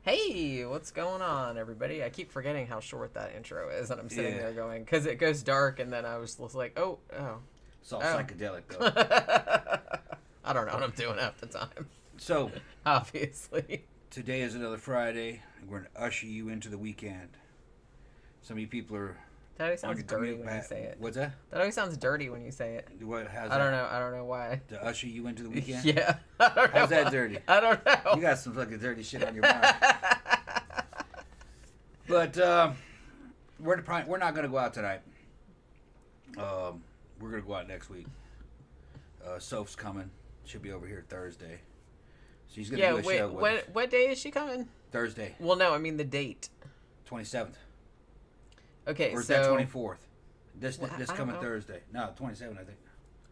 Hey, what's going on, everybody? I keep forgetting how short that intro is, and I'm sitting there going, because it goes dark, and then I was just like, oh. It's all psychedelic, though. I don't know what I'm doing half the time. So, obviously. Today is another Friday, and we're going to usher you into the weekend. Some of you people are... That always sounds dirty when you say it. What's that? That always sounds dirty when you say it. I don't know why. To usher you into the weekend? Yeah. I don't know. How's that dirty? I don't know. You got some fucking dirty shit on your mind. But we're not going to go out tonight. We're going to go out next week. Soph's coming. She'll be over here Thursday. She's going to do a show with us. What day is she coming? Thursday. Well, no, I mean the date. 27th. Okay, or is that 24th? This coming Thursday. No, 27th, I think.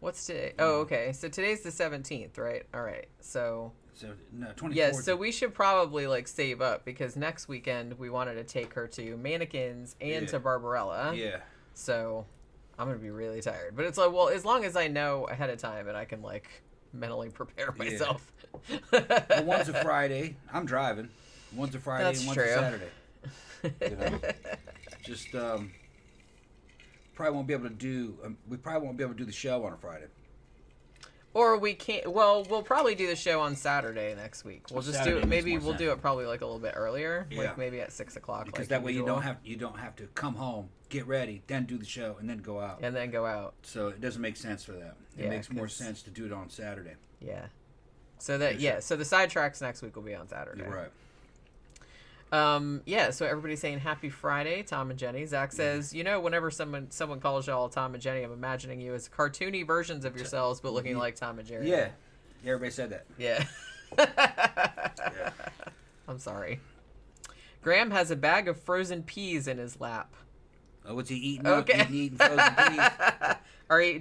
What's today? Oh, okay. So today's the 17th, right? All right. So no, 24th. Yes, so we should probably save up because next weekend we wanted to take her to Mannequins and to Barbarella. Yeah. So I'm going to be really tired. But it's like, well, as long as I know ahead of time and I can mentally prepare myself. Yeah. Well, one's a Friday. I'm driving. One's a Friday and one's a Saturday. You know? Just probably won't be able to do. We probably won't be able to do the show on a Friday. Or we can't. Well, we'll probably do the show on Saturday next week. We'll just do it. Maybe we'll do it probably a little bit earlier, maybe at 6 o'clock. Because that way you don't have to come home, get ready, then do the show, and then go out. So it doesn't make sense for that. It makes more sense to do it on Saturday. Yeah. So that so the Sidetracks next week will be on Saturday. You're right. So everybody's saying happy Friday, Tom and Jenny. Zach says, whenever someone calls y'all Tom and Jenny, I'm imagining you as cartoony versions of yourselves, but looking like Tom and Jerry. Yeah. Everybody said that. Yeah. I'm sorry. Graham has a bag of frozen peas in his lap. Oh, what's he eating? Okay. Eating frozen peas.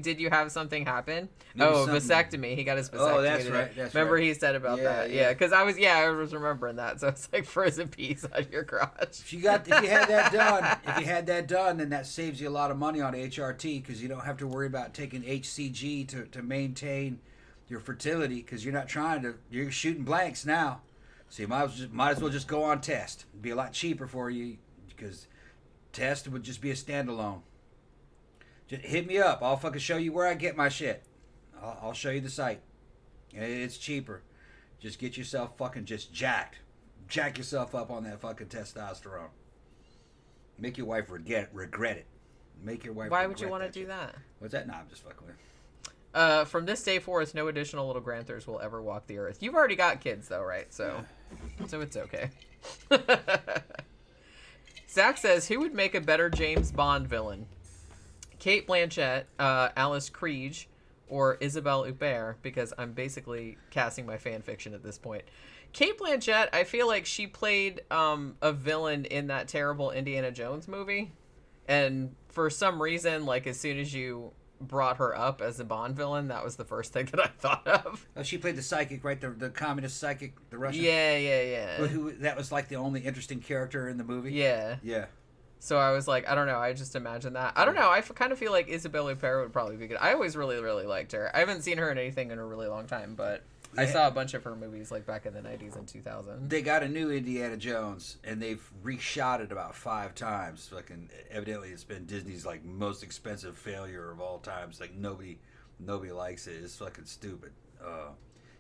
Did you have something happen? Maybe vasectomy. He got his vasectomy. Oh, that's right. Remember he said about that? Yeah, because I was remembering that. So it's like frozen peas on your crotch. If you had that done, then that saves you a lot of money on HRT because you don't have to worry about taking HCG to maintain your fertility because you're shooting blanks now. So you might as well just go on test. It'd be a lot cheaper for you because test would just be a standalone. Just hit me up. I'll fucking show you where I get my shit. I'll show you the site. It's cheaper. Just get yourself fucking just jacked. Jack yourself up on that fucking testosterone. Make your wife regret it. Make your wife. Why would you want to do that? What's that? Nah, I'm just fucking with. From this day forth, no additional little Granthars will ever walk the earth. You've already got kids, though, right? So it's okay. Zach says, who would make a better James Bond villain? Kate Blanchett, Alice Kriege, or Isabelle Huppert, because I'm basically casting my fan fiction at this point. Kate Blanchett, I feel like she played a villain in that terrible Indiana Jones movie. And for some reason, as soon as you brought her up as a Bond villain, that was the first thing that I thought of. Oh, she played the psychic, right? The communist psychic, the Russian? Yeah. That was the only interesting character in the movie? Yeah. Yeah. So I was like, I don't know. I just imagine that. I don't know. I kind of feel like Isabelle Huppert would probably be good. I always really, really liked her. I haven't seen her in anything in a really long time, but I saw a bunch of her movies back in the 90s and 2000. They got a new Indiana Jones, and they've reshot it about 5 times. Evidently, it's been Disney's most expensive failure of all time. It's nobody likes it. It's fucking stupid.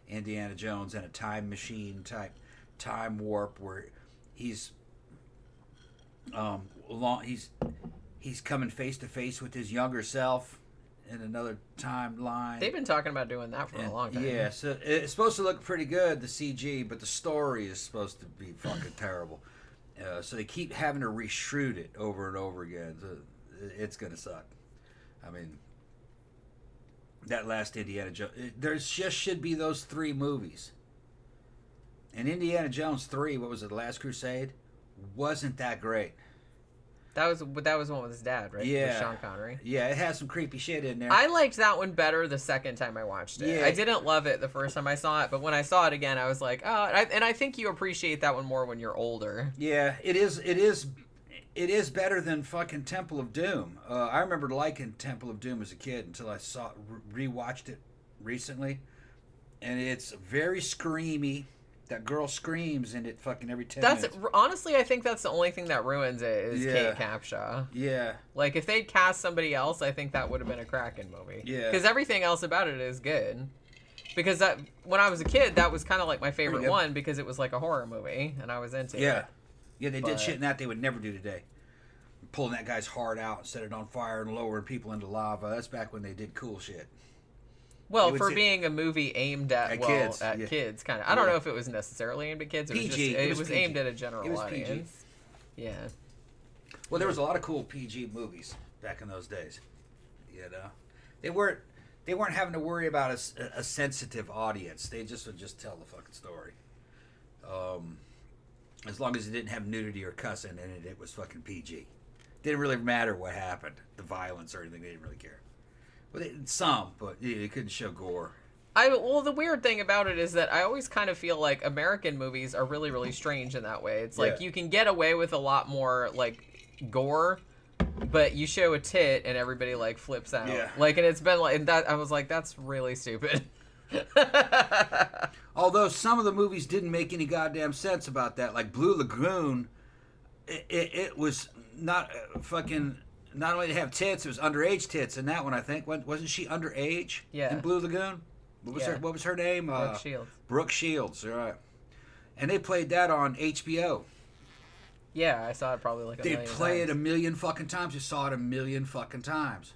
Indiana Jones in a time machine type time warp where he's coming face to face with his younger self in another timeline. They've been talking about doing that for a long time. Yeah, so it's supposed to look pretty good, the CG, but the story is supposed to be fucking terrible. So they keep having to reshoot it over and over again. So it's gonna suck. I mean, that last Indiana Jones, there just should be those 3 movies. And Indiana Jones 3, what was it, The Last Crusade? Wasn't that great. That was the one with his dad, right? Yeah. With Sean Connery. Yeah, it has some creepy shit in there. I liked that one better the second time I watched it. Yeah. I didn't love it the first time I saw it, but when I saw it again, I was like, oh, and I think you appreciate that one more when you're older. Yeah, it is better than fucking Temple of Doom. I remember liking Temple of Doom as a kid until I rewatched it recently, and it's very screamy. That girl screams in it fucking every 10 That's minutes. honestly, I think that's the only thing that ruins it is Kate Capshaw. Yeah. Like if they'd cast somebody else, I think that would have been a cracking movie. Yeah. Because everything else about it is good. Because that when I was a kid, that was kind of like my favorite one because it was like a horror movie and I was into it. Yeah, they did shit in that they would never do today. Pulling that guy's heart out and set it on fire and lowering people into lava. That's back when they did cool shit. Well, for being a movie aimed at kids, kids, kind of. I don't know if it was necessarily aimed at kids. It was PG. It was aimed at a general audience. PG. Yeah. Well, there was a lot of cool PG movies back in those days. You know, they weren't having to worry about a sensitive audience. They just would just tell the fucking story. As long as it didn't have nudity or cussing in it, it was fucking PG. Didn't really matter what happened, the violence or anything. They didn't really care. Well, but you couldn't show gore. Well, the weird thing about it is that I always kind of feel like American movies are really, really strange in that way. It's like you can get away with a lot more like gore, but you show a tit and everybody like flips out. Yeah. Like, and it's been like, and that I was like, that's really stupid. Although some of the movies didn't make any goddamn sense about that, like Blue Lagoon, it was not fucking. Not only did it have tits, it was underage tits in that one, I think. Wasn't she underage in Blue Lagoon? What was her name? Brooke Shields. Brooke Shields, right. And they played that on HBO. Yeah, I saw it probably like a million times. They play it a million fucking times. You saw it a million fucking times.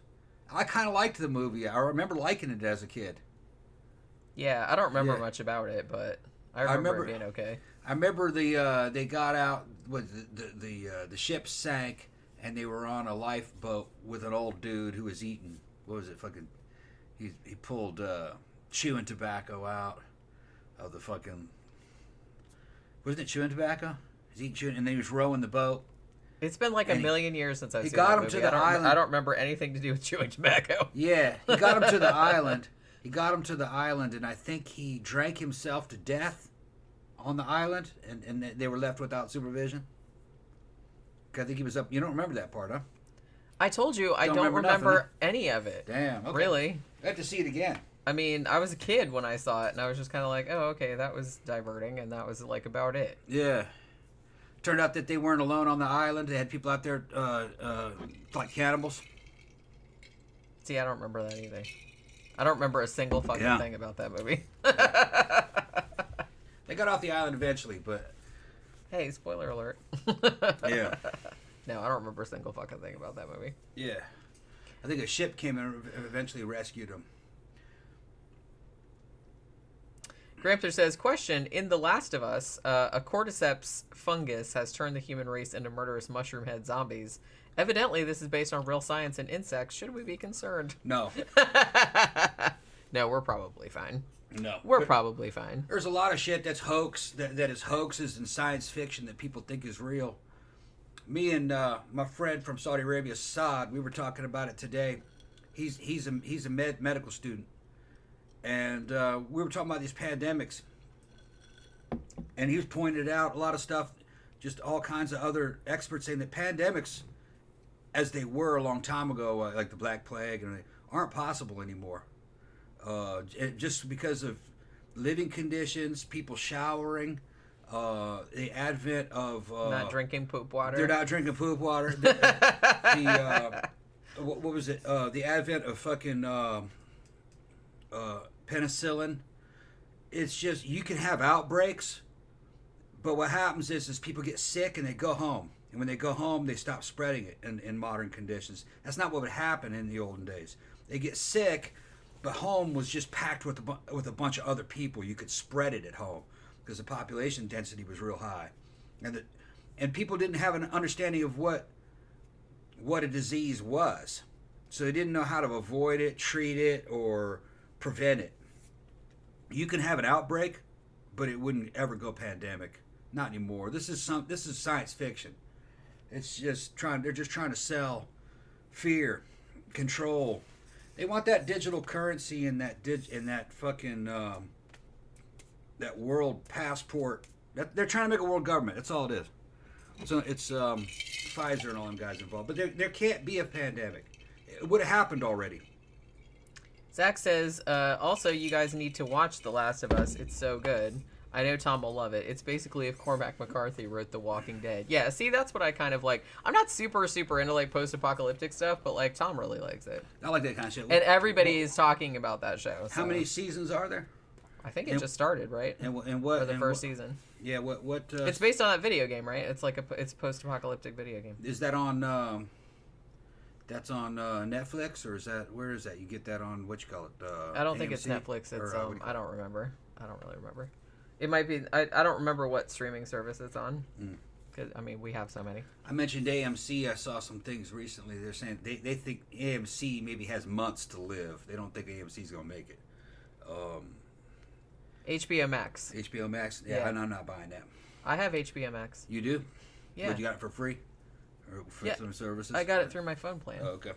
I kind of liked the movie. I remember liking it as a kid. Yeah, I don't remember much about it, but I remember it being okay. I remember they got out, the ship sank, and they were on a lifeboat with an old dude who was eating, what was it, fucking, he pulled chewing tobacco out of the fucking, wasn't it chewing tobacco? He's eating chewing, and then he was rowing the boat. It's been like a million years since I've seen that got him movie. to the island. I don't remember anything to do with chewing tobacco. Yeah, he got him to the island. He got him to the island, and I think he drank himself to death on the island, and they were left without supervision. I think he was up. You don't remember that part, huh? I told you I don't remember any of it. Damn. Okay. Really? I have to see it again. I mean, I was a kid when I saw it, and I was just kind of like, oh, okay, that was diverting, and that was like about it. Yeah. Turned out that they weren't alone on the island. They had people out there like cannibals. See, I don't remember that either. I don't remember a single fucking thing about that movie. They got off the island eventually, but... Hey, spoiler alert. Yeah. No, I don't remember a single fucking thing about that movie. Yeah. I think a ship came and eventually rescued them. Gramthars says, question, in The Last of Us, a cordyceps fungus has turned the human race into murderous mushroom head zombies. Evidently, this is based on real science and insects. Should we be concerned? No. No, we're probably fine. No. We're probably fine. There's a lot of shit that's hoax, that is hoaxes and science fiction that people think is real. Me and my friend from Saudi Arabia, Saad, we were talking about it today. He's a medical student. And we were talking about these pandemics. And he was pointed out a lot of stuff, just all kinds of other experts saying that pandemics, as they were a long time ago, like the Black Plague, and aren't possible anymore. Just because of living conditions, people showering, the advent of... not drinking poop water. They're not drinking poop water. What was it? The advent of fucking penicillin. It's just, you can have outbreaks, but what happens is people get sick and they go home. And when they go home, they stop spreading it in modern conditions. That's not what would happen in the olden days. They get sick, but home was just packed with a bunch of other people. You could spread it at home because the population density was real high, and people didn't have an understanding of what a disease was, so they didn't know how to avoid it, treat it, or prevent it. You can have an outbreak, but it wouldn't ever go pandemic. Not anymore. This is science fiction. It's just they're just trying to sell fear, control. They want that digital currency and that fucking that world passport. They're trying to make a world government. That's all it is. So it's Pfizer and all them guys involved. But there can't be a pandemic. It would have happened already. Zach says, also, you guys need to watch The Last of Us. It's so good. I know Tom will love it. It's basically if Cormac McCarthy wrote The Walking Dead. Yeah, see, that's what I kind of like. I'm not super into like post-apocalyptic stuff, but like Tom really likes it. I like that kind of shit. And everybody is talking about that show. So. How many seasons are there? I think it just started, right? And what? For the first season. Yeah, what? It's based on that video game, right? It's like it's a post-apocalyptic video game. Is that on? That's on Netflix, or is that where is that? You get that on what you call it? I don't think AMC? it's Netflix. It's Or, I don't remember. I don't really remember. It might be. I don't remember what streaming service it's on. Because I mean, we have so many. I mentioned AMC. I saw some things recently. They're saying they think AMC maybe has months to live. They don't think AMC's gonna make it. HBO Max. HBO Max. Yeah, I'm not buying that. I have HBO Max. You do? Yeah. But you got it for free? Or for some services? I got it through my phone plan. Oh, okay.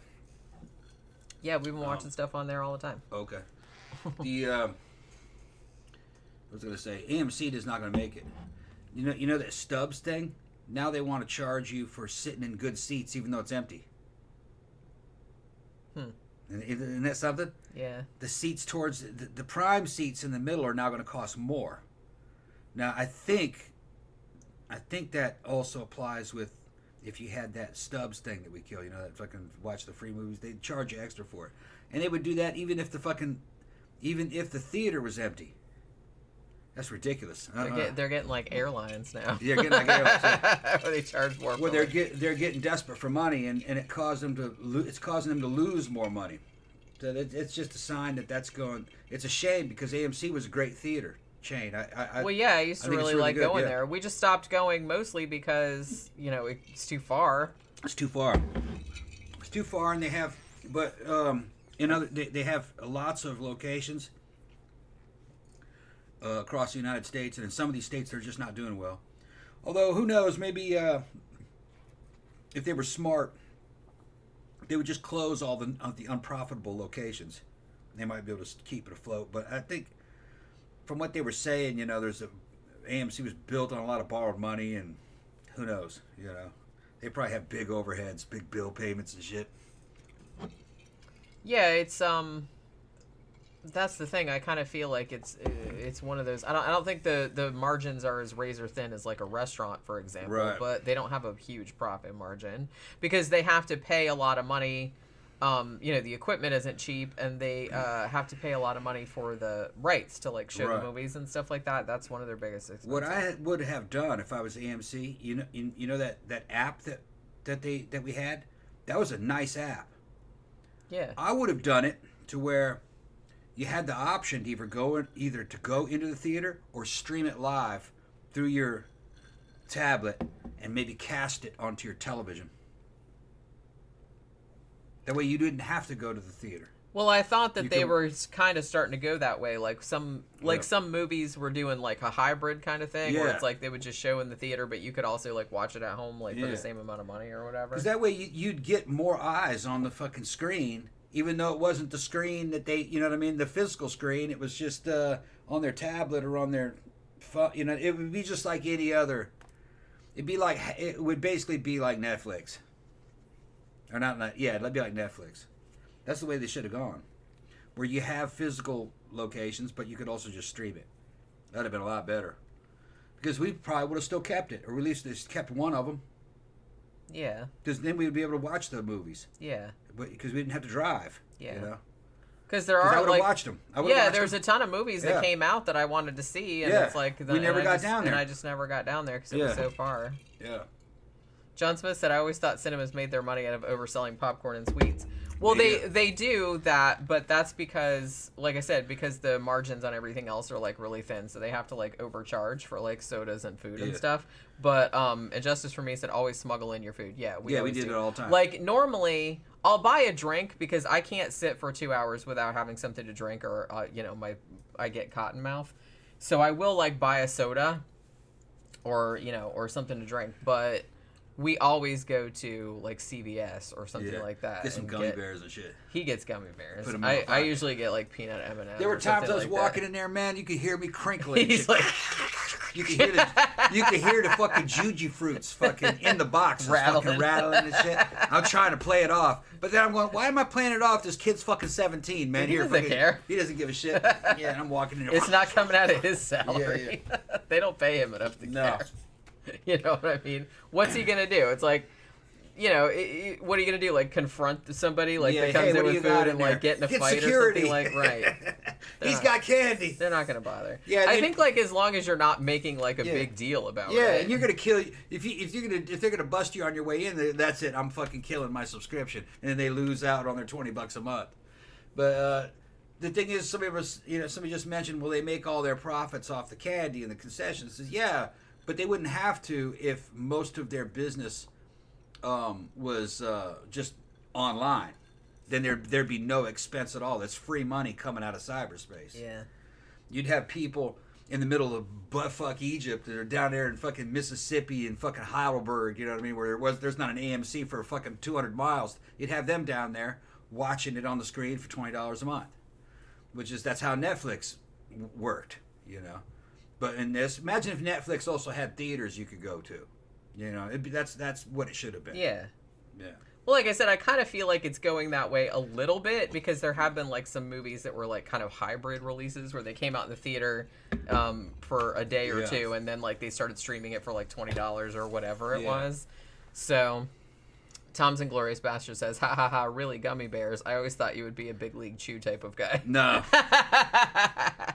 Yeah, we've been watching stuff on there all the time. Okay. I was gonna say AMC is not gonna make it. You know that Stubbs thing? Now they want to charge you for sitting in good seats even though it's empty. Isn't that something? Yeah. The seats towards the prime seats in the middle are now going to cost more. Now I think that also applies with if you had that Stubbs thing that we kill. You know, that fucking watch the free movies. They'd charge you extra for it, and they would do that even if the theater was empty. That's ridiculous. They're getting like airlines now. They're getting like airlines. Yeah. Where they charge more. Well, they're getting desperate for money, and it causing them to lose more money. So it's just a sign that's going. It's a shame because AMC was a great theater chain. I used to really like good, going there. We just stopped going mostly because it's too far. It's too far. It's too far, and they have they have lots of locations. Across the United States, and in some of these states they're just not doing well. Although, who knows, maybe if they were smart, they would just close all the unprofitable locations. They might be able to keep it afloat. But I think, from what they were saying, AMC was built on a lot of borrowed money, and who knows, they probably have big overheads, big bill payments and shit. Yeah, it's that's the thing. I kind of feel like it's one of those. I don't think the margins are as razor thin as like a restaurant, for example. Right. But they don't have a huge profit margin because they have to pay a lot of money. The equipment isn't cheap, and they have to pay a lot of mony for the rights to like show the movies and stuff like that. That's one of their biggest expenses. What I would have done if I was AMC, you know that app that we had, that was a nice app. Yeah. I would have done it to where you had the option to either to go into the theater or stream it live through your tablet and maybe cast it onto your television. That way you didn't have to go to the theater. Well, I thought that they were kind of starting to go that way. Like some movies were doing like a hybrid kind of thing where it's like they would just show in the theater, but you could also like watch it at home for the same amount of money or whatever. Because that way you'd get more eyes on the fucking screen. Even though it wasn't the screen that they, the physical screen, it was just on their tablet or on their phone. It would be just like any other. It would basically be like Netflix. Or it'd be like Netflix. That's the way they should have gone. Where you have physical locations, but you could also just stream it. That'd have been a lot better. Because we probably would have still kept it, or at least just kept one of them. Yeah. Because then we would be able to watch the movies. Yeah. Because we didn't have to drive. Yeah. Because I would have watched them. There's a ton of movies that came out that I wanted to see, and it's like we never got down there. And I just never got down there because it was so far. Yeah. John Smith said, "I always thought cinemas made their money out of overselling popcorn and sweets." Well, they do that, but that's because, like I said, because the margins on everything else are like really thin, so they have to like overcharge for like sodas and food and stuff. But and Justice for Me said, "Always smuggle in your food." Yeah, we did it all the time. Like normally, I'll buy a drink because I can't sit for 2 hours without having something to drink, or I get cotton mouth, so I will like buy a soda, or something to drink, but. We always go to like CVS or something like that. Get some gummy bears and shit. He gets gummy bears. I usually get like peanut M&Ms. There were times I was walking in there, man. You could hear me crinkling. He's like, You can hear the fucking juju fruits fucking in the box, fucking rattling and shit. I'm trying to play it off, but then I'm going, why am I playing it off? This kid's fucking 17, man. He doesn't care. He doesn't give a shit. Yeah, and I'm walking in there. It's not coming out of his salary. Yeah. They don't pay him enough to care. You know what I mean? What's he gonna do? It's like, you know, what are you gonna do? Like confront somebody like that comes in with food and like get in a fight security. or something? Like, right? He's got candy. They're not gonna bother. Yeah, I think like as long as you're not making like a big deal about it. Yeah, and you're gonna kill if they're gonna bust you on your way in. That's it. I'm fucking killing my subscription, and then they lose out on their $20 a month. But the thing is, somebody just mentioned, well, they make all their profits off the candy and the concessions. Says, yeah, but they wouldn't have to if most of their business was just online. Then there'd be no expense at all. That's free money coming out of cyberspace. Yeah. You'd have people in the middle of buttfuck Egypt that are down there in fucking Mississippi and fucking Heidelberg, you know what I mean, where there's not an AMC for fucking 200 miles. You'd have them down there watching it on the screen for $20 a month. That's how Netflix worked, you know. But in this, imagine if Netflix also had theaters you could go to. You know, that's what it should have been. Yeah. Yeah. Well, like I said, I kind of feel like it's going that way a little bit because there have been like some movies that were like kind of hybrid releases where they came out in the theater for a day or two and then like they started streaming it for like $20 or whatever it was. So Tom's Inglorious Bastard says, ha ha ha, really gummy bears. I always thought you would be a big league chew type of guy. No.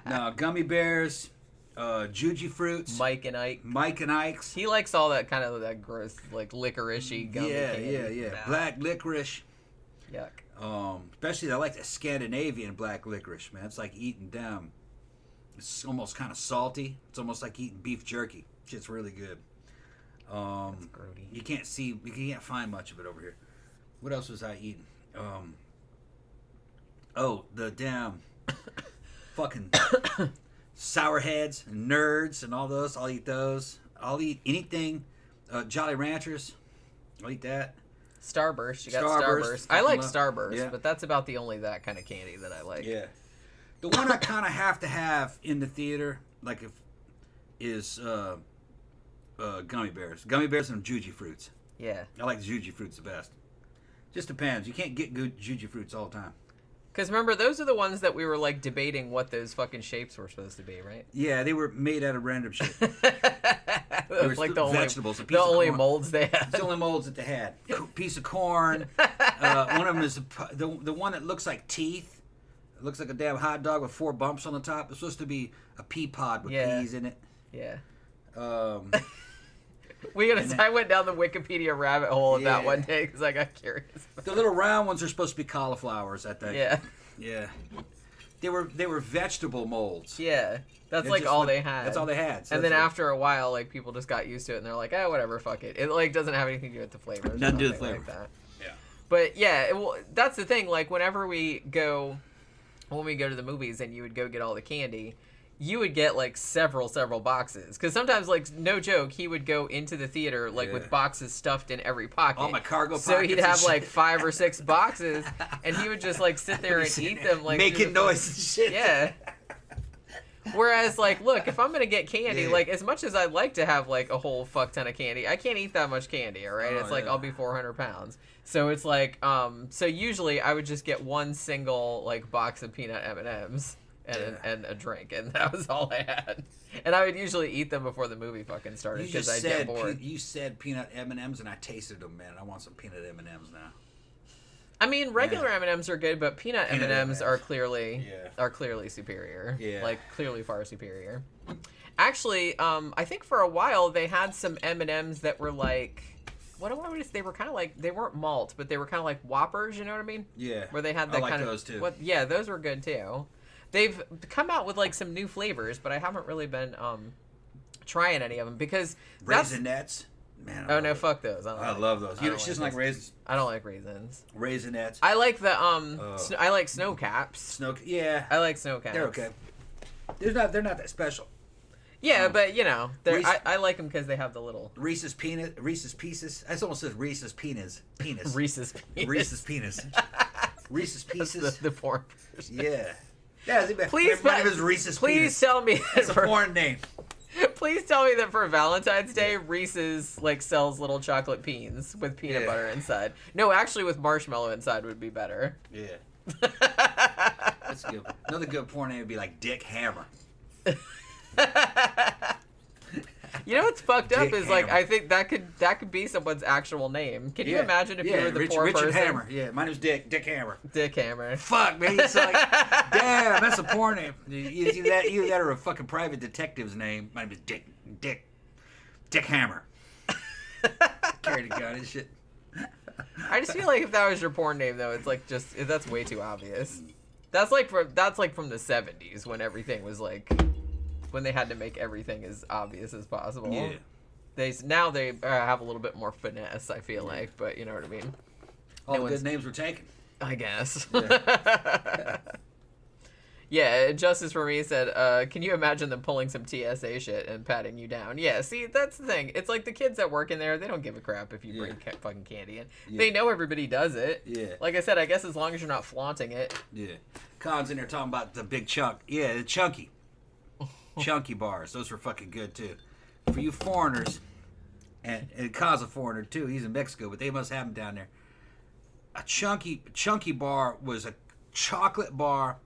No, gummy bears. Juji fruits. Mike and Ike's. He likes all that kind of that gross, like licorice-y gummy candy. Yeah. Black licorice. Yuck. Especially I like the Scandinavian black licorice, man. It's like eating down. It's almost kind of salty. It's almost like eating beef jerky. Shit's really good. That's grody. You can't find much of it over here. What else was I eating? The damn fucking sour heads and nerds and all those. I'll eat those. I'll eat anything. Jolly Ranchers. I'll eat that. Starburst. You got Starburst. I like Starburst, yeah. But that's about the only that kind of candy that I like. Yeah. The one I kind of have to have in the theater, is gummy bears. Gummy bears and Juji fruits. Yeah. I like Juji fruits the best. Just depends. You can't get good Juji fruits all the time. Because remember, those are the ones that we were like debating what those fucking shapes were supposed to be, right? Yeah, they were made out of random shit. They were like the vegetables. The only molds they had. It's the only molds that they had. Piece of corn. One of them is the one that looks like teeth. It looks like a damn hot dog with 4 bumps on the top. It's supposed to be a pea pod with peas in it. Yeah. I went down the Wikipedia rabbit hole of that one day because I got curious. The little round ones are supposed to be cauliflowers, I think. Yeah. Yeah. They were vegetable molds. Yeah. That's like all they had. That's all they had. So and then after a while, like people just got used to it and they're like, oh, whatever, fuck it. It like doesn't have anything to do with the flavors. Nothing to do with the flavor. Like that. Yeah. But yeah, that's the thing. Like whenever we go to the movies and you would go get all the candy, you would get like several boxes because sometimes, like, no joke, he would go into the theater like with boxes stuffed in every pocket. All my cargo pockets. So he'd have like 5 or 6 boxes, and he would just like sit there and eat them, like making noise and shit. Yeah. Whereas, like, look, if I'm gonna get candy, like, as much as I'd like to have like a whole fuck ton of candy, I can't eat that much candy. All right, it's like I'll be 400 pounds. So it's like, so usually I would just get one single like box of peanut M&Ms. And a drink, and that was all I had. And I would usually eat them before the movie fucking started because I'd get bored. You said peanut M&Ms, and I tasted them, man. I want some peanut M&Ms now. I mean, regular M&Ms are good, but peanut M&Ms are clearly superior. Yeah. Like, clearly far superior. Actually, I think for a while they had some M&Ms that were like, they were kind of like, they weren't malt, but they were kind of like Whoppers, you know what I mean? Yeah. Where they had that kind of... those too. Yeah, those were good too. They've come out with like some new flavors, but I haven't really been trying any of them because Raisinets. Man, oh no, fuck those. I love those. She doesn't like raisins. I don't like raisins. Raisinets. I like the I like snow caps. Yeah. I like snow caps. They're okay. They're not that special. Yeah, but you know, I like them because they have the little Reese's Pieces. I almost said Reese's Penis. Reese's Penis. Reese's Penis. Reese's Pieces. The porn version. Yeah. Yeah, please my name is Reese's Please Penis. tell me it's a porn name. Please tell me that for Valentine's Day, Reese's like sells little chocolate beans with peanut butter inside. No, actually, with marshmallow inside would be better. Yeah. That's good. Another good porn name would be like Dick Hammer. You know what's fucked up Dick is Hammer. like I think that could be someone's actual name. Can you imagine if you were the poor Richard person? Hammer. Yeah, my name's Dick. Dick Hammer. Dick Hammer. Fuck, man. It's like, damn, that's a porn name. Either that or a fucking private detective's name. My name is Dick Hammer. Carried a gun and shit. I just feel like if that was your porn name though, it's like just that's way too obvious. That's like from the 70s when everything was like when they had to make everything as obvious as possible. Yeah. They have a little bit more finesse, I feel like, but you know what I mean. All the good names were taken. I guess. Yeah. Yeah, Justice for Me said, can you imagine them pulling some TSA shit and patting you down? Yeah, see, that's the thing. It's like the kids that work in there, they don't give a crap if you bring fucking candy in. Yeah. They know everybody does it. Yeah. Like I said, I guess as long as you're not flaunting it. Yeah. Con's in there talking about the big chunk. Yeah, the chunky. Chunky bars. Those were fucking good, too. For you foreigners, and Con's a foreigner, too. He's in Mexico, but they must have them down there. A chunky bar was a chocolate bar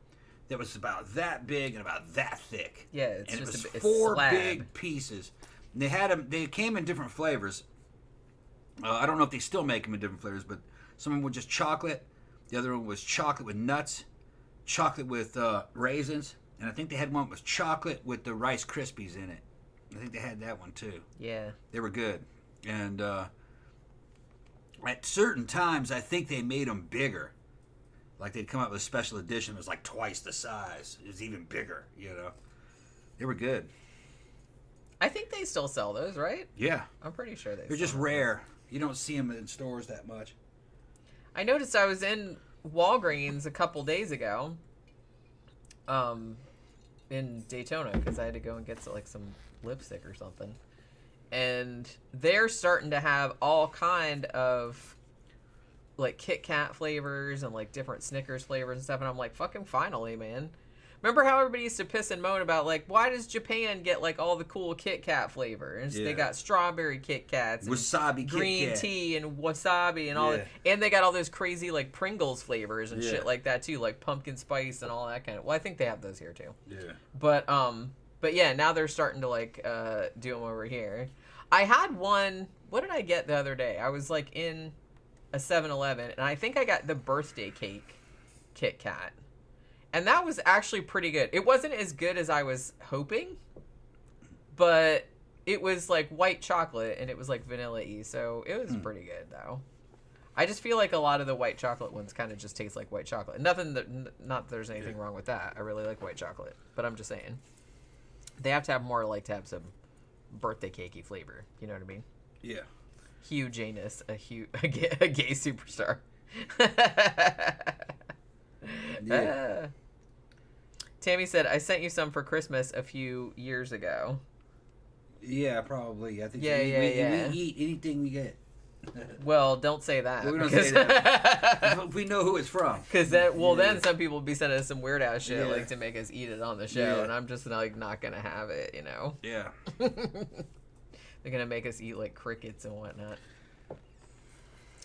that was about that big and about that thick. Yeah, it's and just it was a four slab. big pieces. And they had them. They came in different flavors. I don't know if they still make them in different flavors, but some of them were just chocolate. The other one was chocolate with nuts, chocolate with raisins, and I think they had one that was chocolate with the Rice Krispies in it. I think they had that one too. Yeah. They were good. And at certain times, I think they made them bigger. Like they'd come out with a special edition that was like twice the size. It was even bigger, you know. They were good. I think they still sell those, right? Yeah. I'm pretty sure They're just rare. You don't see them in stores that much. I noticed I was in Walgreens a couple days ago in Daytona because I had to go and get some lipstick or something. And they're starting to have all kind of like Kit Kat flavors and like different Snickers flavors and stuff, and I'm like, fucking finally, man. Remember how everybody used to piss and moan about like, why does Japan get like all the cool Kit Kat flavors? Yeah. They got strawberry Kit Kats, and wasabi green Kit Kat. tea and wasabi and all that, and they got all those crazy like Pringles flavors and shit like that too, like pumpkin spice and all that kind of. Well, I think they have those here too. Yeah. But yeah, now they're starting to like do them over here. I had one. What did I get the other day? I was like in a 7-Eleven, and I think I got the birthday cake Kit Kat. And that was actually pretty good. It wasn't as good as I was hoping, but it was like white chocolate, and it was like vanilla-y, so it was pretty good, though. I just feel like a lot of the white chocolate ones kind of just taste like white chocolate. Not that there's anything wrong with that. I really like white chocolate, but I'm just saying. They have to have more, like, to have some birthday cakey flavor. You know what I mean? Yeah. Hugh Janus, a gay superstar. Yeah. Tammy said, I sent you some for Christmas a few years ago. Yeah, probably. I think we eat anything we get. Well, don't say that. We don't say that. We know who it's from. Because then some people will be sending us some weird ass shit like to make us eat it on the show, and I'm just like not gonna have it, you know. Yeah. They're gonna make us eat like crickets and whatnot.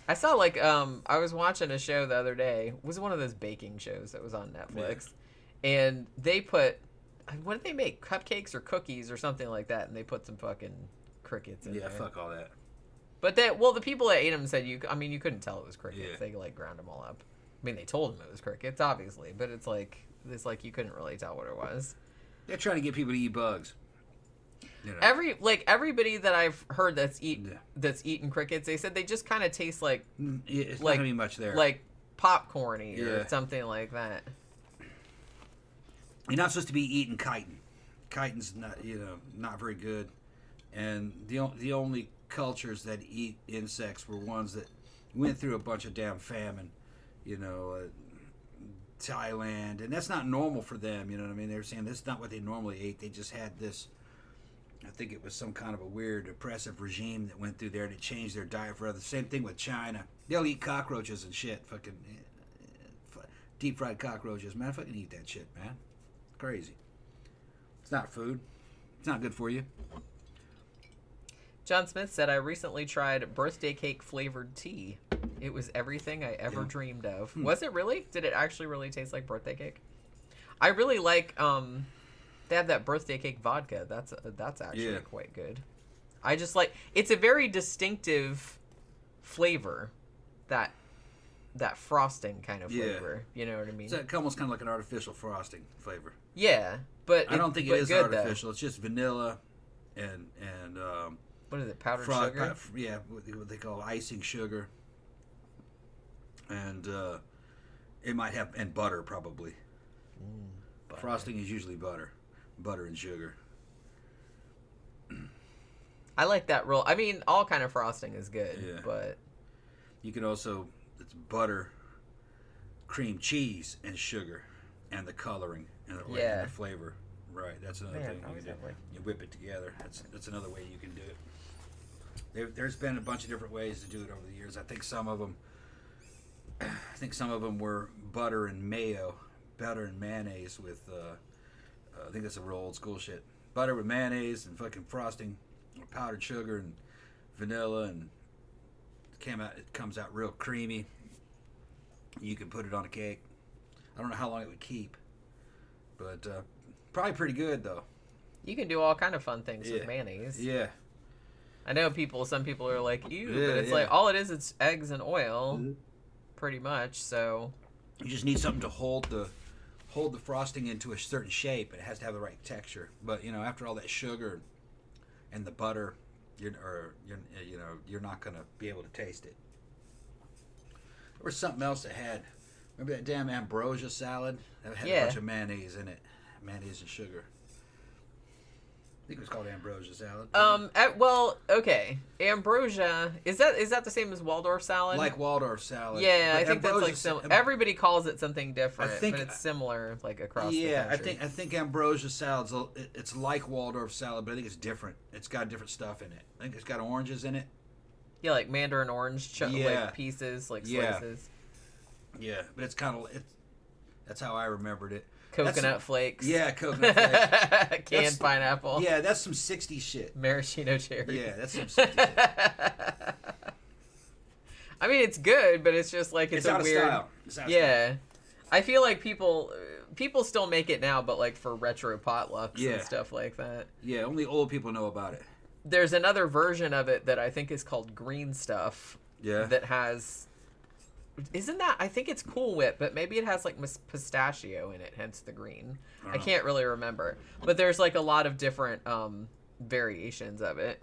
I saw like I was watching a show the other day. It was one of those baking shows that was on Netflix, and they put what did they make? Cupcakes or cookies or something like that, and they put some fucking crickets in there. Yeah, fuck all that. But the people that ate them said you couldn't tell it was crickets. Yeah. They like ground them all up. I mean, they told them it was crickets, obviously, but it's like you couldn't really tell what it was. They're trying to get people to eat bugs. You know. Everybody that I've heard that's eaten crickets, they said they just kind of taste like it's like, not gonna be much there, like popcorny or something like that. You're not supposed to be eating chitin. Chitin's not very good, and the only cultures that eat insects were ones that went through a bunch of damn famine, Thailand, and that's not normal for them. You know what I mean? They were saying that's not what they normally ate. They just had this. I think it was some kind of a weird oppressive regime that went through there and it changed their diet forever. The same thing with China. They'll eat cockroaches and shit. Fucking deep fried cockroaches. Man, I fucking eat that shit, man. It's crazy. It's not food. It's not good for you. John Smith said, I recently tried birthday cake flavored tea. It was everything I ever dreamed of. Was it really? Did it actually really taste like birthday cake? I really like, they have that birthday cake vodka. That's actually quite good. I just like, it's a very distinctive flavor, that frosting kind of flavor. You know what I mean? It's almost kind of like an artificial frosting flavor. Yeah, but I don't think it is artificial. Though. It's just vanilla and what is it? Powdered sugar? Yeah, what they call icing sugar. And it might have, and butter probably. Butter. Frosting is usually butter and sugar. I like that roll. I mean, all kind of frosting is good, but you can also, it's butter, cream cheese, and sugar, and the coloring and the flavor. Right, that's another thing you can do. You whip it together. That's another way you can do it. There's been a bunch of different ways to do it over the years. I think some of them were butter and mayonnaise with. I think that's a real old school shit. Butter with mayonnaise and fucking frosting, or powdered sugar and vanilla, and it comes out real creamy. You can put it on a cake. I don't know how long it would keep, but probably pretty good though. You can do all kind of fun things with mayonnaise. Yeah. I know some people are like, ew, but it's like, all it is, it's eggs and oil, pretty much, so. You just need something to hold the frosting into a certain shape. It has to have the right texture. But, after all that sugar and the butter, you're not going to be able to taste it. There was something else that had, remember that damn ambrosia salad? That had a bunch of mayonnaise in it. Mayonnaise and sugar. I think it was called ambrosia salad. Well, okay. Ambrosia, is that the same as Waldorf salad? Like Waldorf salad. Yeah, I think that's like similar. Everybody calls it something different, but it's similar like across the country. Yeah, I think ambrosia salad's it's like Waldorf salad, but I think it's different. It's got different stuff in it. I think it's got oranges in it. Yeah, like mandarin orange like pieces, like slices. Yeah, but it's kind of that's how I remembered it. Coconut flakes. Yeah, coconut flakes. Canned pineapple. Yeah, that's some 60s shit. Maraschino cherry. Yeah, that's some 60s shit. I mean, it's good, but it's just like it's a out weird. Of style. It's out of style. I feel like people still make it now, but like for retro potlucks and stuff like that. Yeah, only old people know about it. There's another version of it that I think is called green stuff. Yeah. That has. Isn't that? I think it's Cool Whip, but maybe it has like pistachio in it, hence the green. I can't really remember, but there's like a lot of different variations of it.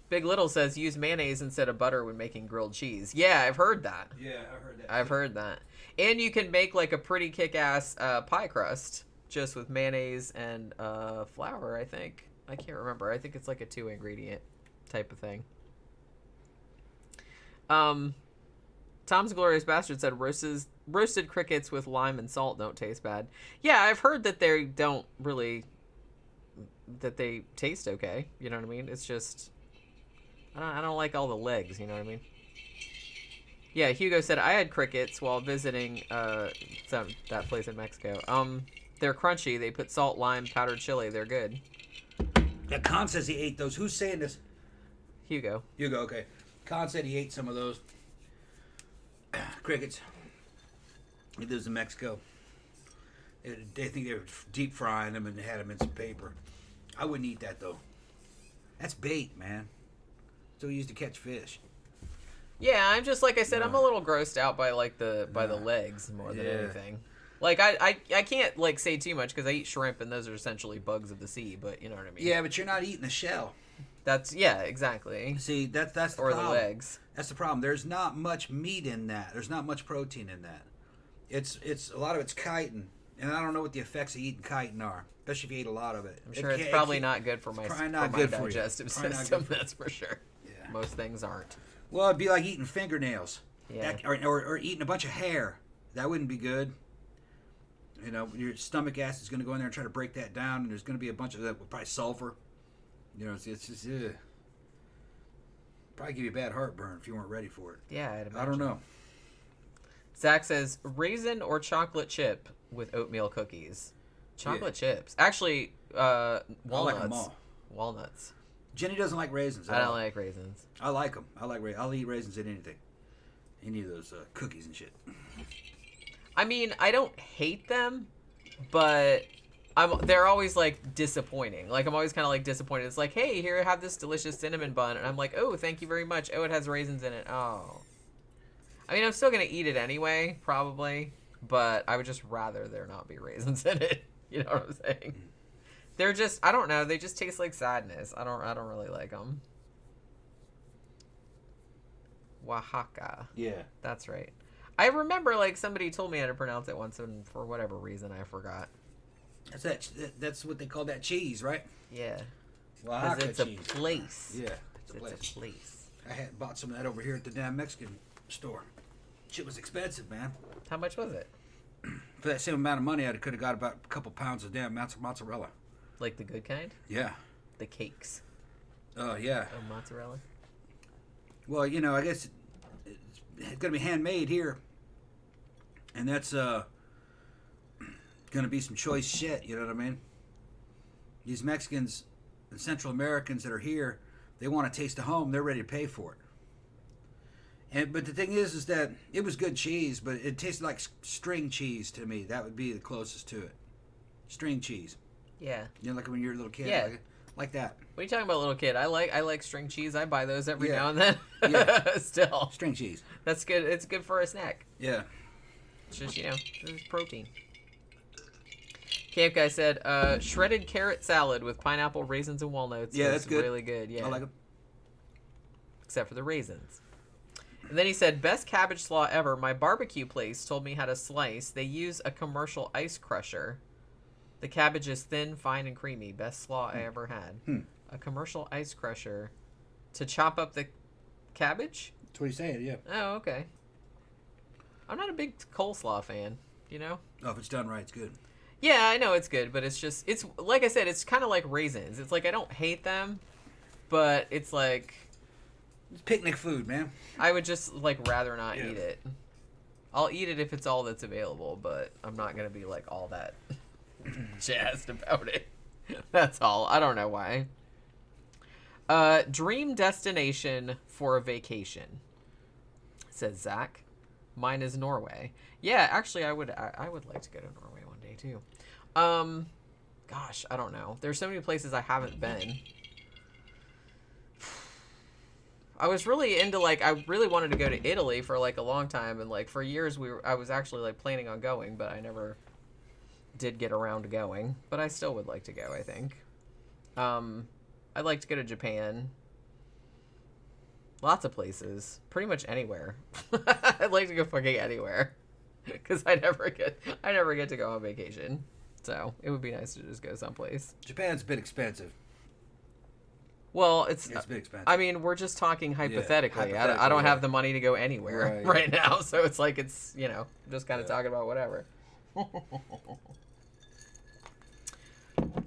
Big Little says use mayonnaise instead of butter when making grilled cheese. Yeah, I've heard that. Yeah, I've heard that. I've heard that. And you can make like a pretty kick-ass pie crust just with mayonnaise and flour, I think. I can't remember. I think it's like a 2-ingredient type of thing. Tom's Glorious Bastard said roasted crickets with lime and salt don't taste bad. Yeah, I've heard that they don't really, that they taste okay. You know what I mean? It's just, I don't like all the legs. You know what I mean? Yeah, Hugo said I had crickets while visiting that place in Mexico. They're crunchy. They put salt, lime, powdered chili. They're good. Yeah, Khan says he ate those. Who's saying this? Hugo, okay. Khan said he ate some of those crickets. He lives in Mexico. They think they were deep frying them and they had them in some paper. I wouldn't eat that though. That's bait, man. So we used to catch fish. Yeah, I'm just like I said. I'm a little grossed out by like the legs more than anything. Like I can't like say too much because I eat shrimp and those are essentially bugs of the sea. But you know what I mean. Yeah, but you're not eating the shell. That's exactly. See, that's the or problem. The legs. That's the problem. There's not much meat in that. There's not much protein in that. It's a lot of it's chitin, and I don't know what the effects of eating chitin are, especially if you eat a lot of it. I'm sure it's probably not good for my digestive system. That's for sure. Yeah. Most things aren't. Well, it'd be like eating fingernails. Yeah. Or eating a bunch of hair. That wouldn't be good. You know, your stomach acid is going to go in there and try to break that down, and there's going to be a bunch of that with probably sulfur. You know, it's just probably give you a bad heartburn if you weren't ready for it. Yeah, I'd imagine. I don't know. Zach says raisin or chocolate chip with oatmeal cookies. Chocolate chips. Actually, walnuts. I like them all. Walnuts. Jenny doesn't like raisins. I don't like raisins. I like them. I'll eat raisins in anything. Any of those cookies and shit. I mean, I don't hate them, but they're always like disappointing. Like I'm always kind of like disappointed. It's like, hey, here, have this delicious cinnamon bun, and I'm like, oh, thank you very much. Oh, it has raisins in it. Oh. I mean, I'm still gonna eat it anyway, probably, but I would just rather there not be raisins in it. You know what I'm saying? They're just, I don't know. They just taste like sadness. I don't really like them. Oaxaca. Yeah. That's right. I remember like somebody told me how to pronounce it once, and for whatever reason I forgot. That's what they call that cheese, right? Yeah. Oaxaca it's cheese. A place. Yeah, it's a place. I had bought some of that over here at the damn Mexican store. Shit was expensive, man. How much was it? For that same amount of money, I could have got about a couple pounds of damn mozzarella. Like the good kind? Yeah. The cakes. Oh, yeah. Oh, mozzarella? Well, you know, I guess it's going to be handmade here. And that's going to be some choice shit, you know what I mean? These Mexicans and Central Americans that are here, they want to taste of home. They're ready to pay for it. But the thing is that it was good cheese, but it tasted like string cheese to me. That would be the closest to it. String cheese. Yeah. You know, like when you're a little kid. Yeah. Like that. What are you talking about, little kid? I like string cheese. I buy those every now and then. Yeah. Still. String cheese. That's good. It's good for a snack. Yeah. It's just, there's protein. Camp Guy said, shredded carrot salad with pineapple, raisins, and walnuts. Yeah, that's good. Really good. Yeah. I like them. Except for the raisins. And then he said, best cabbage slaw ever. My barbecue place told me how to slice. They use a commercial ice crusher. The cabbage is thin, fine, and creamy. Best slaw I ever had. A commercial ice crusher to chop up the cabbage? That's what he's saying, yeah. Oh, okay. I'm not a big coleslaw fan, you know? Oh, if it's done right, it's good. Yeah, I know it's good, but it's like I said, it's kind of like raisins. It's like I don't hate them, but it's like... It's picnic food, man. I would just like rather not eat it. I'll eat it if it's all that's available, but I'm not going to be like all that jazzed about it. That's all. I don't know why. Dream destination for a vacation, says Zach. Mine is Norway. Yeah, actually, I would like to go to Norway one day too. Gosh, I don't know. There's so many places I haven't been. I was really into like, I really wanted to go to Italy for like a long time, and like for years I was actually like planning on going, but I never did get around to going. But I still would like to go, I think. I'd like to go to Japan. Lots of places, pretty much anywhere. I'd like to go fucking anywhere, because I never get to go on vacation. So it would be nice to just go someplace. Japan's a bit expensive. Well, it's a bit expensive. I mean, we're just talking hypothetically. Yeah, I don't have the money to go anywhere right now, so it's like it's just kind of talking about whatever.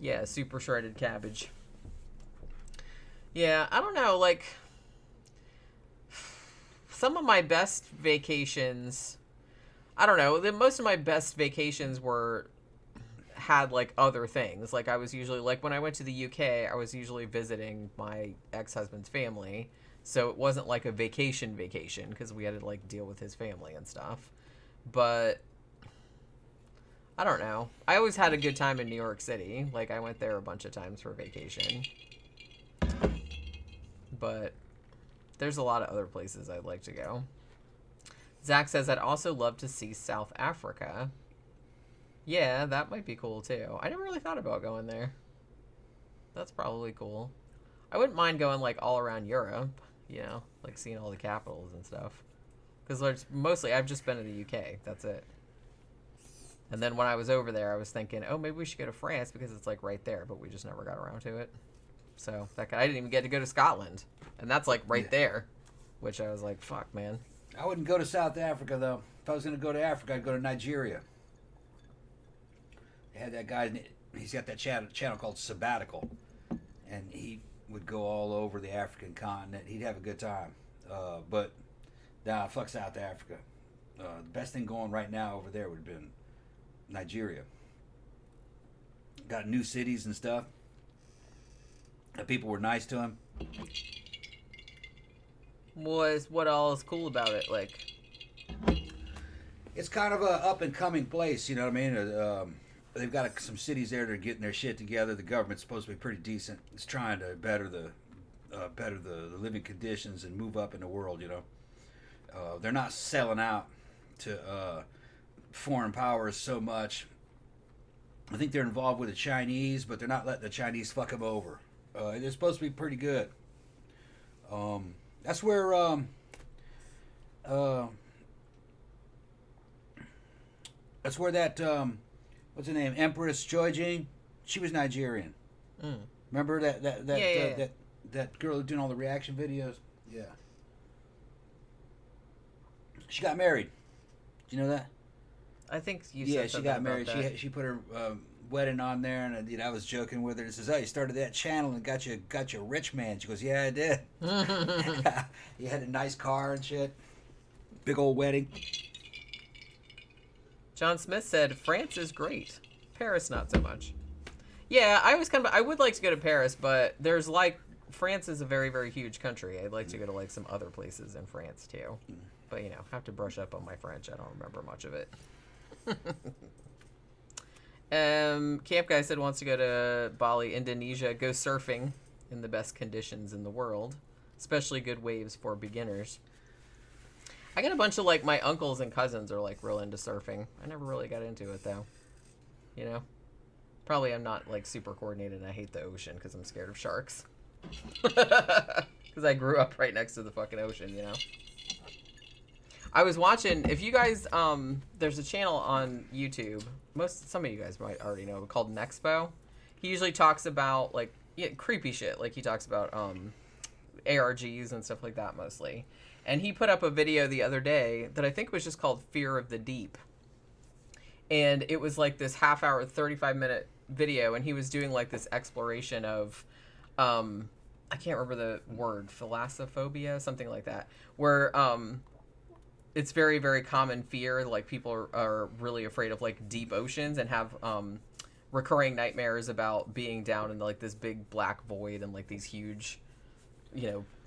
Yeah, super shredded cabbage. Yeah, I don't know, like some of my best vacations, I don't know, most of my best vacations had like other things. Like I was usually, like when I went to the UK, I was usually visiting my ex-husband's family, so it wasn't like a vacation because we had to like deal with his family and stuff. But I don't know, I always had a good time in New York City. Like I went there a bunch of times for vacation, but there's a lot of other places I'd like to go. Zach says, I'd also love to see South Africa. Yeah, that might be cool too. I never really thought about going there. That's probably cool. I wouldn't mind going like all around Europe, like seeing all the capitals and stuff. Because mostly I've just been to the UK. That's it. And then when I was over there, I was thinking, oh, maybe we should go to France because it's like right there, but we just never got around to it. So I didn't even get to go to Scotland, and that's like right there, which I was like, fuck, man. I wouldn't go to South Africa though. If I was going to go to Africa, I'd go to Nigeria. They had that guy, he's got that channel called Sabbatical, and he would go all over the African continent. He'd have a good time. But nah, fuck South Africa. The best thing going right now over there would have been Nigeria. got new cities and stuff. The people were nice to him. What all is cool about it? Like, it's kind of a up and coming place. You know what I mean? They've got some cities there that are getting their shit together. The government's supposed to be pretty decent. It's trying to better the living conditions and move up in the world. You know, they're not selling out to foreign powers so much. I think they're involved with the Chinese, but they're not letting the Chinese fuck them over. They're supposed to be pretty good. That's where that what's her name, Empress Joy-Jane, she was Nigerian. Remember that girl who doing all the reaction videos? Yeah. She got married. Do you know that? I think you said she got married. She put her wedding on there, and I was joking with her. And says, "Oh, you started that channel and got you a rich man." She goes, "Yeah, I did." You had a nice car and shit. Big old wedding. John Smith said France is great, Paris not so much. Yeah, I would like to go to Paris, but there's like France is a very, very huge country. I'd like to go to like some other places in France too, but have to brush up on my French. I don't remember much of it. Camp Guy said wants to go to Bali, Indonesia, go surfing in the best conditions in the world, especially good waves for beginners. I got a bunch of like my uncles and cousins are like real into surfing. I never really got into it though. Probably I'm not like super coordinated and I hate the ocean because I'm scared of sharks. Because I grew up right next to the fucking ocean, I was watching, if you guys, there's a channel on YouTube, some of you guys might already know, called Nexpo. He usually talks about, like, creepy shit. Like, he talks about ARGs and stuff like that, mostly. And he put up a video the other day that I think was just called Fear of the Deep. And it was, like, this half-hour, 35-minute video, and he was doing, like, this exploration of, I can't remember the word, thalassophobia, something like that, where, it's very, very common fear. Like, people are really afraid of, like, deep oceans and have recurring nightmares about being down in, like, this big black void and, like, these huge,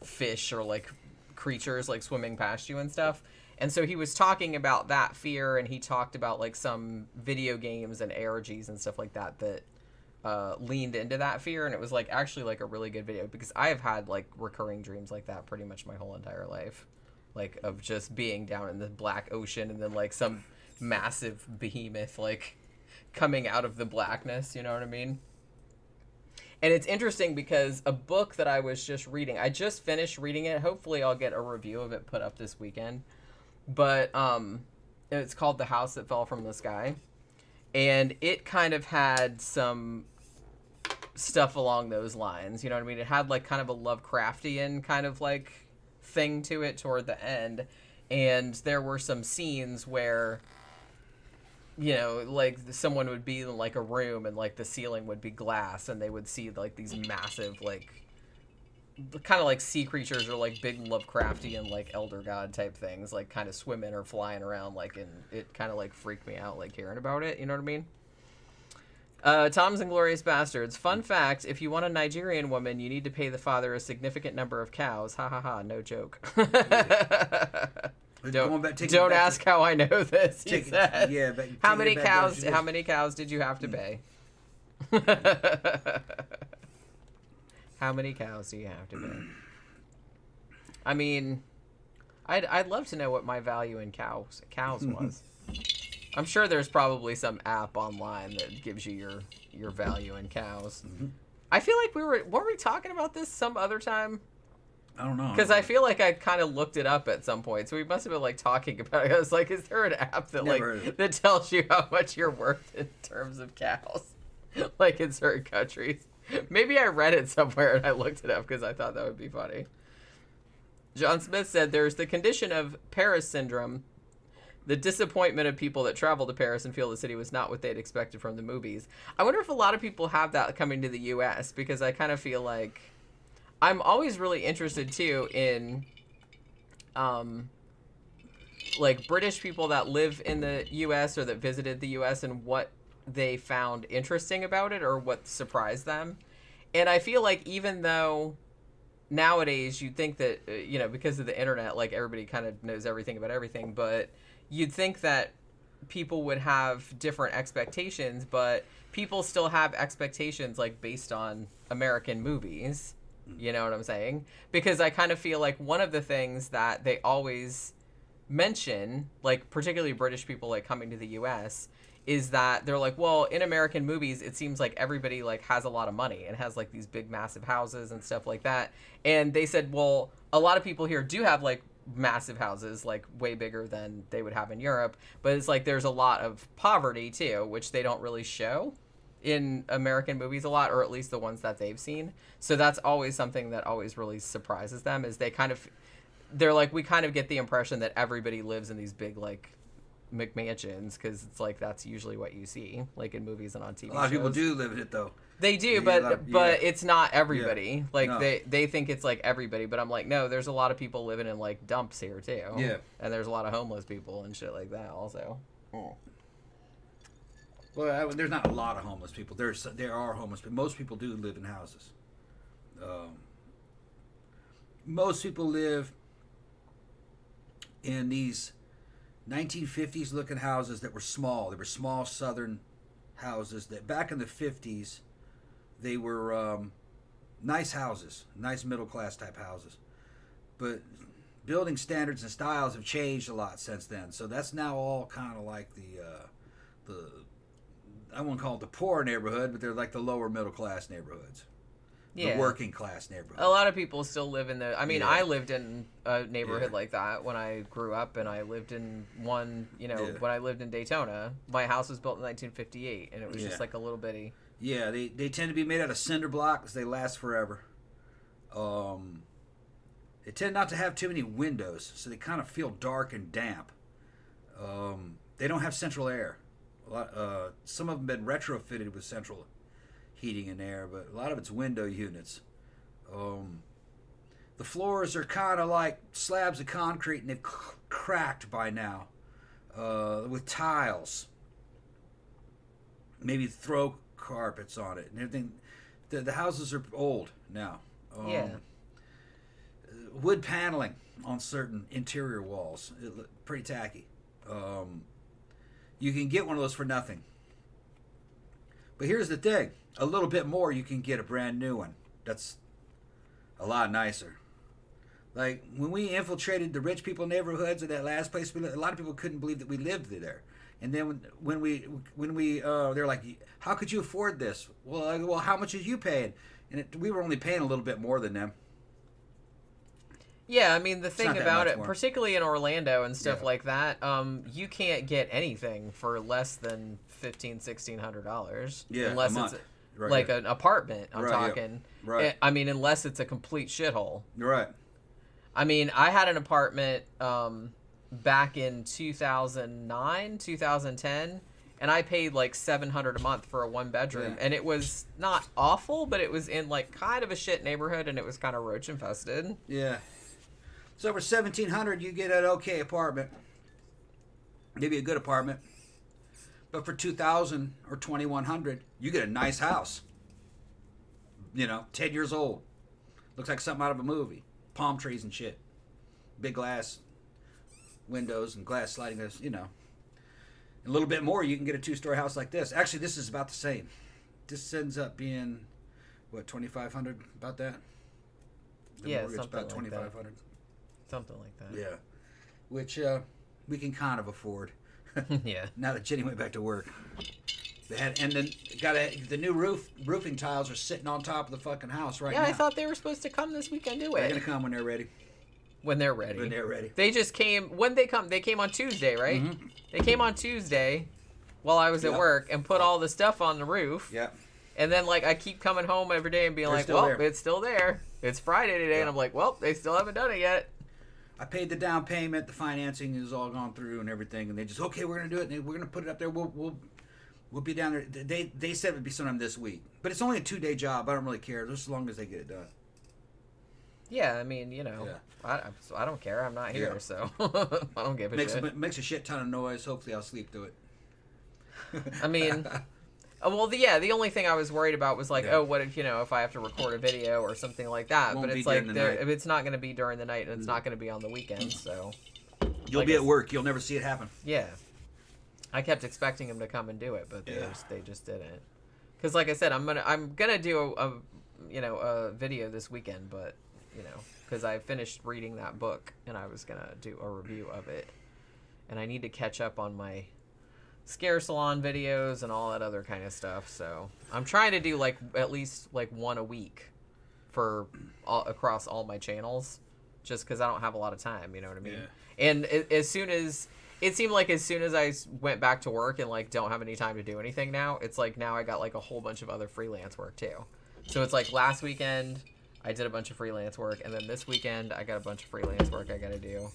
fish or, like, creatures, like, swimming past you and stuff. And so he was talking about that fear, and he talked about, like, some video games and ARGs and stuff like that leaned into that fear. And it was, like, actually, like, a really good video because I have had, like, recurring dreams like that pretty much my whole entire life. Like, of just being down in the black ocean and then, like, some massive behemoth, like, coming out of the blackness, you know what I mean? And it's interesting because a book that I was just reading, I just finished reading it. Hopefully I'll get a review of it put up this weekend. But it's called The House That Fell from the Sky. And it kind of had some stuff along those lines, you know what I mean? It had, like, kind of a Lovecraftian kind of, like, thing to it toward the end, and there were some scenes where like someone would be in like a room and like the ceiling would be glass and they would see like these massive like kind of like sea creatures or like big Lovecraftian like elder god type things like kind of swimming or flying around, like, and it kind of like freaked me out like hearing about it, you know what I mean? Tom's Inglorious Bastards. Fun fact, if you want a Nigerian woman, you need to pay the father a significant number of cows. Ha ha ha, no joke. Don't ask how I know this, he said. Yeah, but how many cows did you have to pay? How many cows do you have to pay? I mean, I'd love to know what my value in cows was. I'm sure there's probably some app online that gives you your value in cows. Mm-hmm. I feel like weren't we talking about this some other time? I don't know. Because I feel like I kind of looked it up at some point, so we must have been like talking about it. I was like, is there an app that tells you how much you're worth in terms of cows, like in certain countries? Maybe I read it somewhere and I looked it up because I thought that would be funny. John Smith said there's the condition of Paris syndrome. The disappointment of people that travel to Paris and feel the city was not what they'd expected from the movies. I wonder if a lot of people have that coming to the U.S. because I kind of feel like I'm always really interested too in like British people that live in the U.S. or that visited the U.S. and what they found interesting about it or what surprised them. And I feel like even though nowadays you'd think that, because of the internet, like everybody kind of knows everything about everything, but you'd think that people would have different expectations, but people still have expectations like based on American movies. You know what I'm saying? Because I kind of feel like one of the things that they always mention, like particularly British people like coming to the US, is that they're like, well, in American movies, it seems like everybody like has a lot of money and has like these big massive houses and stuff like that. And they said, well, a lot of people here do have like massive houses, like way bigger than they would have in Europe. But it's like there's a lot of poverty too, which they don't really show in American movies a lot, or at least the ones that they've seen. So that's always something that always really surprises them, is they're like, we kind of get the impression that everybody lives in these big like McMansions, because it's like that's usually what you see like in movies and on TV shows. A lot of people do live in it though. They do, but it's not everybody. Yeah. Like No. they think it's like everybody, but I'm like, no, there's a lot of people living in like dumps here too. Yeah. And there's a lot of homeless people and shit like that also. Well, there's not a lot of homeless people. There are homeless people. Most people do live in houses. Most people live in these 1950s looking houses that were small. They were small southern houses that back in the 50s, they were nice houses, nice middle class type houses. But building standards and styles have changed a lot since then. So that's now all kind of like the I won't call it the poor neighborhood, but they're like the lower middle class neighborhoods. Yeah. The working class neighborhood. A lot of people still live in Yeah. I lived in a neighborhood like that when I grew up, and I lived in one, when I lived in Daytona. My house was built in 1958, and it was just like a little bitty. Yeah, they tend to be made out of cinder blocks. They last forever. They tend not to have too many windows, so they kind of feel dark and damp. They don't have central air. Some of them have been retrofitted with central heating and air, but a lot of it's window units. The floors are kind of like slabs of concrete, and they've cracked by now with tiles. Maybe throw carpets on it and everything. The houses are old now. Wood paneling on certain interior walls. Pretty tacky. You can get one of those for nothing. But here's the thing. A little bit more, you can get a brand new one. That's a lot nicer. Like, when we infiltrated the rich people neighborhoods of that last place we lived, a lot of people couldn't believe that we lived there. And then when we they're like, how could you afford this? Well, how much are you paying? And we were only paying a little bit more than them. Yeah, I mean, the thing about it, more. particularly in Orlando and stuff like that, you can't get anything for less than $1,500-$1,600. Yeah, unless a month. it's Right, like yeah. an apartment. I'm Right, talking. yeah. Right. I mean, unless it's a complete shithole. You're right. I mean, I had an apartment back in 2009, 2010, and I paid like $700 a month for a one bedroom, and it was not awful, but it was in like kind of a shit neighborhood, and it was kind of roach infested. Yeah. So for $1,700, you get an okay apartment, maybe a good apartment. But for $2,000 or $2,100, you get a nice house. 10 years old, looks like something out of a movie. Palm trees and shit, big glass windows and glass sliding doors. And a little bit more, you can get a 2-story house like this. Actually, this is about the same. This ends up being what, $2,500, about that. The mortgage something about like $2,500. that. Something like that. Yeah, which we can kind of afford. Yeah. Now that Jenny went back to work, the new roofing tiles are sitting on top of the fucking house right now. Yeah, I thought they were supposed to come this weekend anyway. They're gonna come when they're ready. When they're ready. When they're ready. They just came. When they come, they came on Tuesday, right? Mm-hmm. They came on Tuesday while I was at work and put all the stuff on the roof. Yeah. And then, like, I keep coming home every day and being They're like, still well, there. it's still there. It's Friday today. Yeah. And I'm like, well, they still haven't done it yet. I paid the down payment. The financing is all gone through and everything. And they just, okay, we're gonna do it. And we're gonna put it up there. We'll be down there. They said it would be sometime this week, but it's only a 2-day job. I don't really care, just as long as they get it done. Yeah, I mean, I don't care. I'm not here, so I don't give a shit. Makes a shit ton of noise. Hopefully, I'll sleep through it. I mean, Well, the only thing I was worried about was like, Yeah. oh, what if, if I have to record a video or something like that. Won't But be it's like, during the night. it's not going to be during the night and it's not going to be on the weekends. So You'll Like be I at s- work. You'll never see it happen. yeah, I kept expecting him to come and do it, but Yeah. they just didn't. Because like I said, I'm gonna do a video this weekend, but because I finished reading that book and I was gonna do a review of it, and I need to catch up on my scare salon videos and all that other kind of stuff. So I'm trying to do like at least like one a week for across all my channels, just because I don't have a lot of time. You know what I mean? Yeah. And as soon as it seemed like as soon as I went back to work and like don't have any time to do anything now, it's like now I got like a whole bunch of other freelance work too. So it's like last weekend I did a bunch of freelance work, and then this weekend I got a bunch of freelance work I gotta do.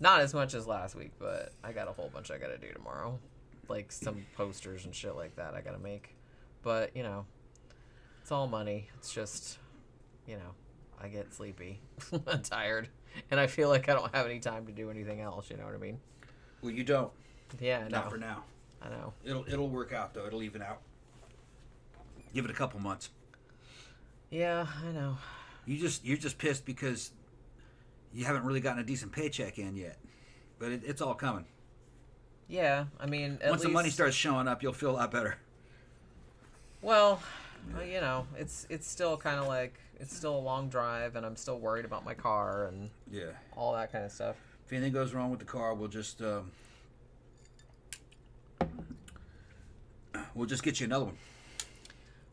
Not as much as last week, but I got a whole bunch I gotta do tomorrow. Like some posters and shit like that I gotta make. But, it's all money. It's just, I get sleepy. I'm tired. And I feel like I don't have any time to do anything else, you know what I mean? Well, you don't. Yeah, I know. Not for now. I know. It'll work out though. It'll even out. Give it a couple months. Yeah, I know. You're just pissed because you haven't really gotten a decent paycheck in yet, but it's all coming. Yeah, I mean, at Once the least, money starts showing up, you'll feel a lot better. Well, it's still kind of like it's still a long drive, and I'm still worried about my car and Yeah. all that kind of stuff. If anything goes wrong with the car, we'll just get you another one.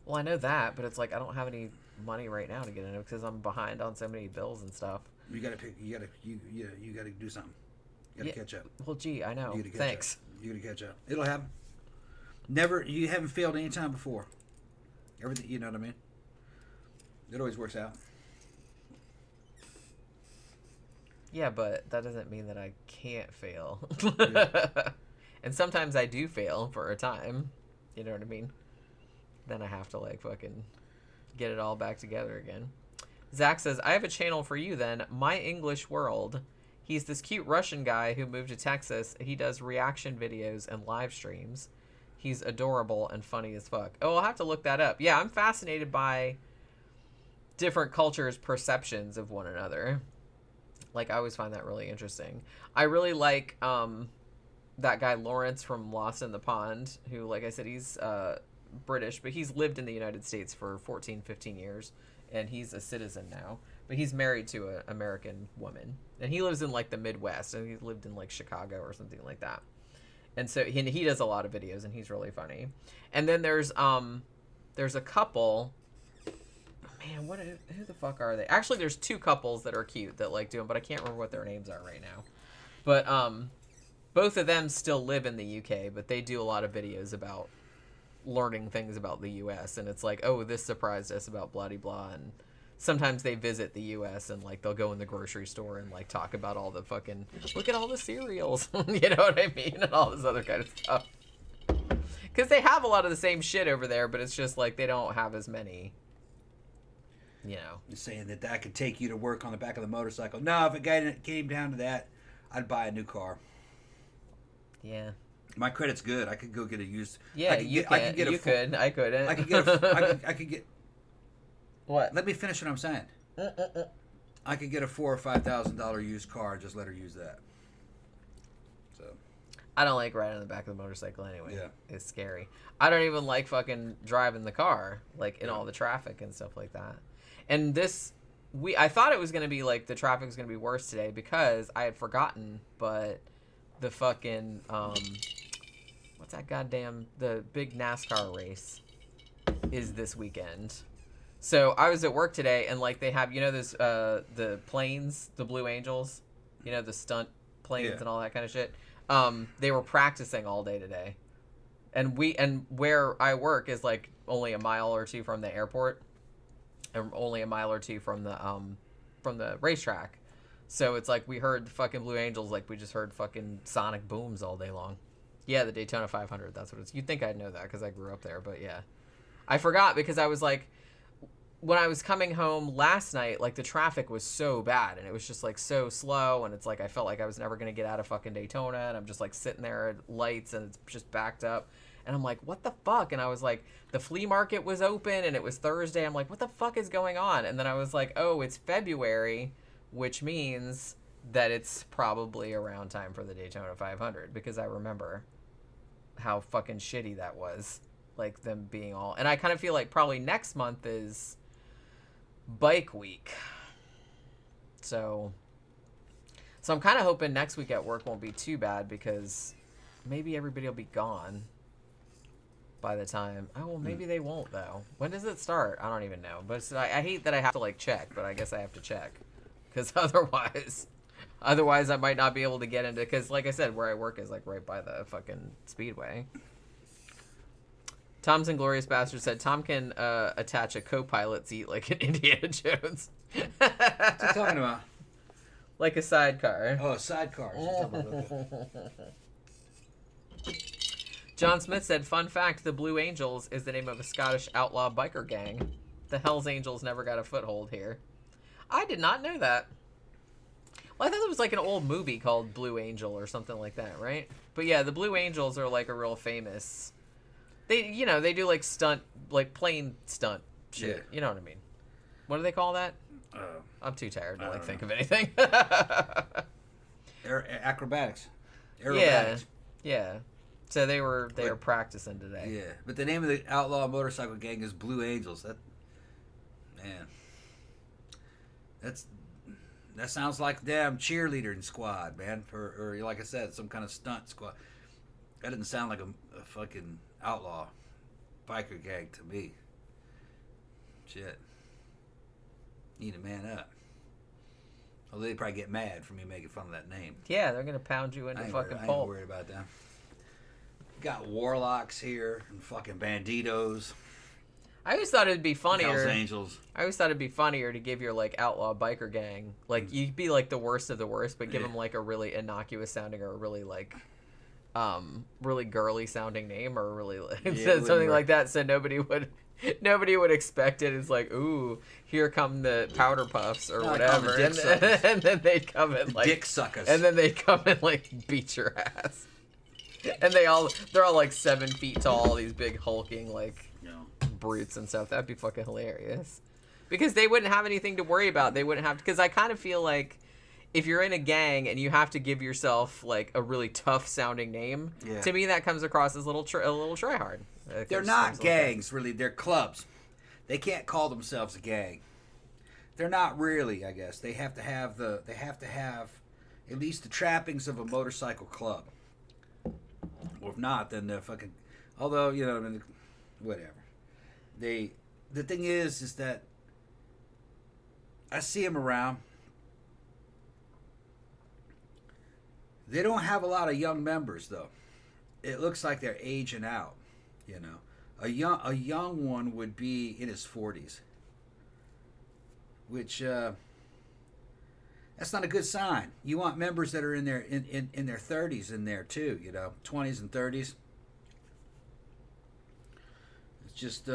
Well, I know that, but it's like I don't have any money right now to get in it because I'm behind on so many bills and stuff. You gotta pick. You gotta do something. You gotta catch up. Well, gee, I know. You gotta catch Thanks. Up. You gotta catch up. It'll happen. Never. You haven't failed any time before. Everything. You know what I mean. It always works out. Yeah, but that doesn't mean that I can't fail. Yeah. And sometimes I do fail for a time. You know what I mean? Then I have to like fucking get it all back together again. Zach says, I have a channel for you then. My English World. He's this cute Russian guy who moved to Texas. He does reaction videos and live streams. He's adorable and funny as fuck. Oh, I'll have to look that up. Yeah, I'm fascinated by different cultures' perceptions of one another. Like, I always find that really interesting. I really like that guy Lawrence from Lost in the Pond, who, like I said, he's British, but he's lived in the United States for 14, 15 years, and he's a citizen now. But he's married to an American woman, and he lives in, like, the Midwest, and he lived in, like, Chicago or something like that. And so he does a lot of videos, and he's really funny. And then there's a couple... Man, who the fuck are they? Actually, there's two couples that are cute that like doing, but I can't remember what their names are right now. But both of them still live in the UK, but they do a lot of videos about learning things about the US, and it's like, oh, this surprised us about blah de blah, and sometimes they visit the US and like they'll go in the grocery store and like talk about all the fucking look at all the cereals, you know what I mean, and all this other kind of stuff. Because they have a lot of the same shit over there, but it's just like they don't have as many. You're saying that could take you to work on the back of the motorcycle. No, if it came down to that, I'd buy a new car. Yeah. My credit's good. I could go get a used. Yeah, I couldn't. I could get. What? Let me finish what I'm saying. I could get a $4,000 or $5,000 used car and just let her use that. So. I don't like riding on the back of the motorcycle anyway. Yeah. It's scary. I don't even like fucking driving the car, like in all the traffic and stuff like that. And I thought it was going to be like the traffic was going to be worse today because I had forgotten, but the fucking, what's that goddamn, the big NASCAR race is this weekend. So I was at work today and like they have, those, the planes, the Blue Angels, the stunt planes and all that kind of shit. They were practicing all day today. And where I work is like only a mile or two from the airport. And only a mile or two from the racetrack. So it's like we heard the fucking Blue Angels like we just heard fucking sonic booms all day long. Yeah, the Daytona 500, that's what it's. You'd think I'd know that because I grew up there, but yeah. I forgot because I was like, when I was coming home last night, like the traffic was so bad and it was just like so slow and it's like I felt like I was never going to get out of fucking Daytona and I'm just like sitting there at lights and it's just backed up. And I'm like, what the fuck? And I was like, the flea market was open and it was Thursday. I'm like, what the fuck is going on? And then I was like, oh, it's February, which means that it's probably around time for the Daytona 500, because I remember how fucking shitty that was. Like, them being all... And I kind of feel like probably next month is bike week. So I'm kind of hoping next week at work won't be too bad, because maybe everybody will be gone by the time... Oh, well, maybe they won't, though. When does it start? I don't even know. But I hate that I have to, like, check, but I guess I have to check. Because otherwise I might not be able to get into... Because, like I said, where I work is, like, right by the fucking speedway. Tom's Inglorious Bastard said, Tom can attach a co-pilot seat like an Indiana Jones. What's he talking about? Like a sidecar. Oh, a sidecar. John Smith said, fun fact, the Blue Angels is the name of a Scottish outlaw biker gang. The Hells Angels never got a foothold here. I did not know that. Well, I thought it was like an old movie called Blue Angel or something like that, right? But yeah, the Blue Angels are like a real famous... They do like stunt, like plane stunt shit. Yeah. You know what I mean? What do they call that? I'm too tired to think of anything. Acrobatics. Aerobatics. Yeah. So they were practicing today. Yeah, but the name of the outlaw motorcycle gang is Blue Angels. That sounds like damn cheerleading squad, man. Or like I said, some kind of stunt squad. That doesn't sound like a fucking outlaw biker gang to me. Shit. Need to man up. Although they probably get mad for me making fun of that name. Yeah, they're gonna pound you into fucking pulp. I ain't worried about that. Got warlocks here and fucking banditos. I always thought it'd be funnier. Hells Angels. I always thought it'd be funnier to give your like outlaw biker gang, like you'd be like the worst of the worst, but give them like a really innocuous sounding or a really like really girly sounding name, or really something like that, so nobody would expect it. It's like, ooh, here come the powder puffs or whatever, and then they'd come and like dick suckers, and then they'd come and like beat your ass. And they're all like 7 feet tall, these big hulking like brutes and stuff. That'd be fucking hilarious, because they wouldn't have anything to worry about. They wouldn't have, because I kind of feel like if you're in a gang and you have to give yourself like a really tough sounding name, to me that comes across as a little tryhard. They're not gangs, really. They're clubs. They can't call themselves a gang. They're not really, I guess. They have to have at least the trappings of a motorcycle club. Or if not, then they're fucking... Although, whatever. The thing is that I see them around. They don't have a lot of young members, though. It looks like they're aging out, A young one would be in his 40s, which that's not a good sign. You want members that are in their 30s in there too, 20s and 30s. It's just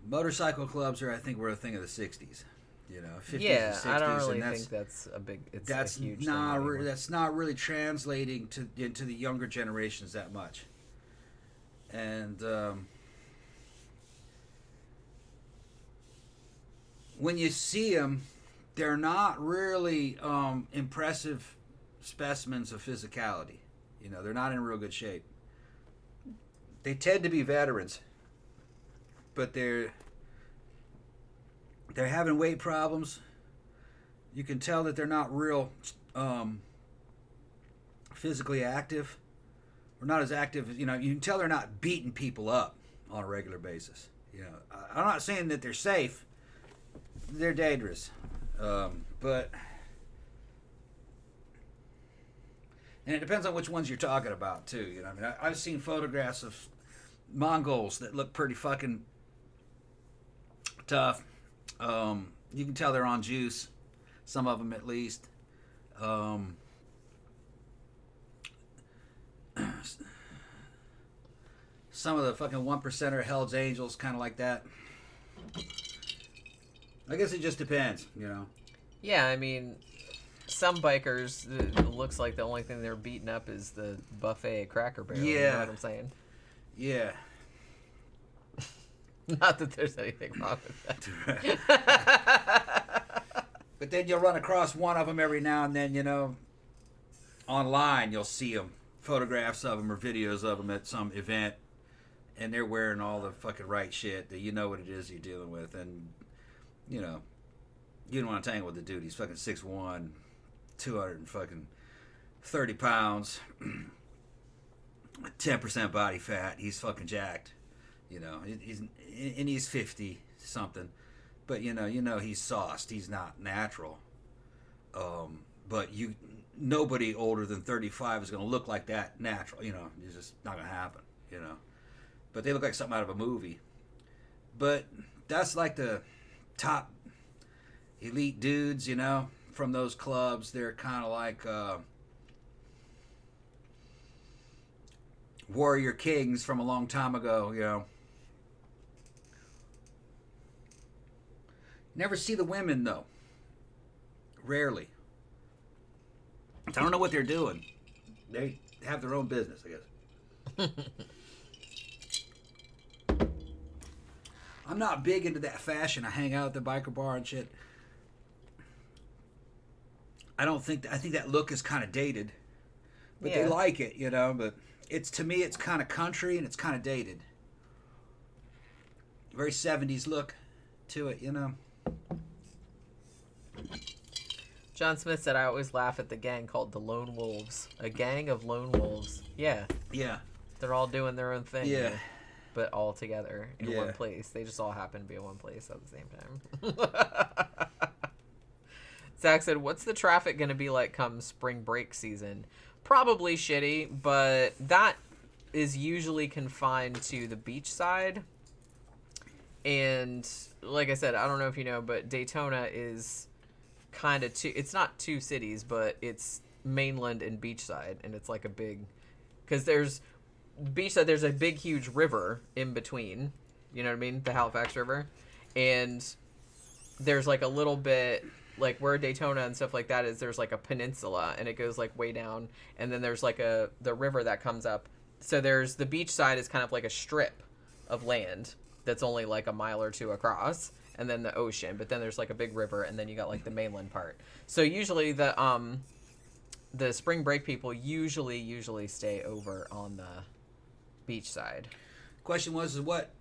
motorcycle clubs were a thing of the 60s. 50s and 60s, I don't really think that's a big. That's a huge thing. That's not really translating into the younger generations that much. And when you see them, they're not really impressive specimens of physicality. They're not in real good shape. They tend to be veterans, but they're having weight problems. You can tell that they're not real physically active, or not as active as, you can tell they're not beating people up on a regular basis. I'm not saying that they're safe. They're dangerous. But, and it depends on which ones you're talking about too. I've seen photographs of Mongols that look pretty fucking tough. You can tell they're on juice, some of them at least. Some of the fucking 1%er Hell's Angels, kind of like that. I guess it just depends, Yeah, some bikers, it looks like the only thing they're beating up is the buffet at Cracker Barrel. Yeah. You know what I'm saying? Yeah. Not that there's anything wrong with that. But then you'll run across one of them every now and then, online you'll see them, photographs of them or videos of them at some event, and they're wearing all the fucking right shit that you know what it is you're dealing with, and, you don't want to tangle with the dude. He's fucking 6'1", 230 pounds, 10% body fat. He's fucking jacked, he's 50 something. But he's sauced. He's not natural. But nobody older than 35 is going to look like that natural. It's just not going to happen. But they look like something out of a movie. But that's like the top elite dudes. From those clubs. They're kind of like warrior kings from a long time ago. Never see the women, though. Rarely. I don't know what they're doing. They have their own business, I guess. I'm not big into that fashion. I hang out at the biker bar and shit. I think that look is kind of dated. But they like it, but to me it's kind of country and it's kind of dated. Very 70s look to it, John Smith said, I always laugh at the gang called the Lone Wolves. A gang of lone wolves. Yeah. Yeah. They're all doing their own thing. Yeah. But all together in one place. They just all happen to be in one place at the same time. Zach said, what's the traffic going to be like come spring break season? Probably shitty, but that is usually confined to the beach side. And like I said, I don't know if you know, but Daytona is kind of it's not two cities, but it's mainland and beachside, and it's like a big, because there's beachside, there's a big huge river in between, you know what I mean, the Halifax River, and there's like a little bit like where Daytona and stuff like that is, there's like a peninsula and it goes like way down, and then there's like the river that comes up. So there's the beach side is kind of like a strip of land that's only like a mile or two across, and then the ocean, but then there's like a big river, and then you got like the mainland part. So usually the spring break people usually stay over on the beach side. Question was what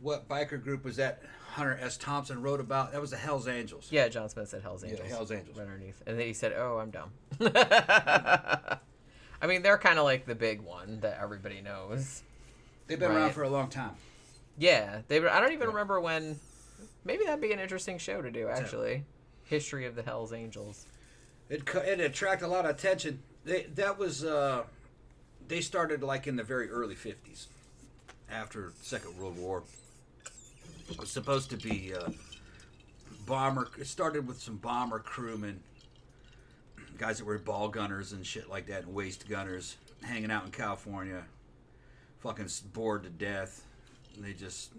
biker group was that Hunter S. Thompson wrote about? That was the Hells Angels. Yeah, John Smith said Hells Angels. Yeah, Hells Angels. Right underneath. And then he said, oh, I'm dumb. I mean, they're kind of like the big one that everybody knows. They've been around for a long time. Yeah. I don't even remember when. Maybe that'd be an interesting show to do, actually. History of the Hells Angels. It attracted a lot of attention. They started like in the very early 50s, after the Second World War. It was supposed to be bomber. It started with some bomber crewmen, guys that were ball gunners and shit like that, and waist gunners, hanging out in California, fucking bored to death. And they just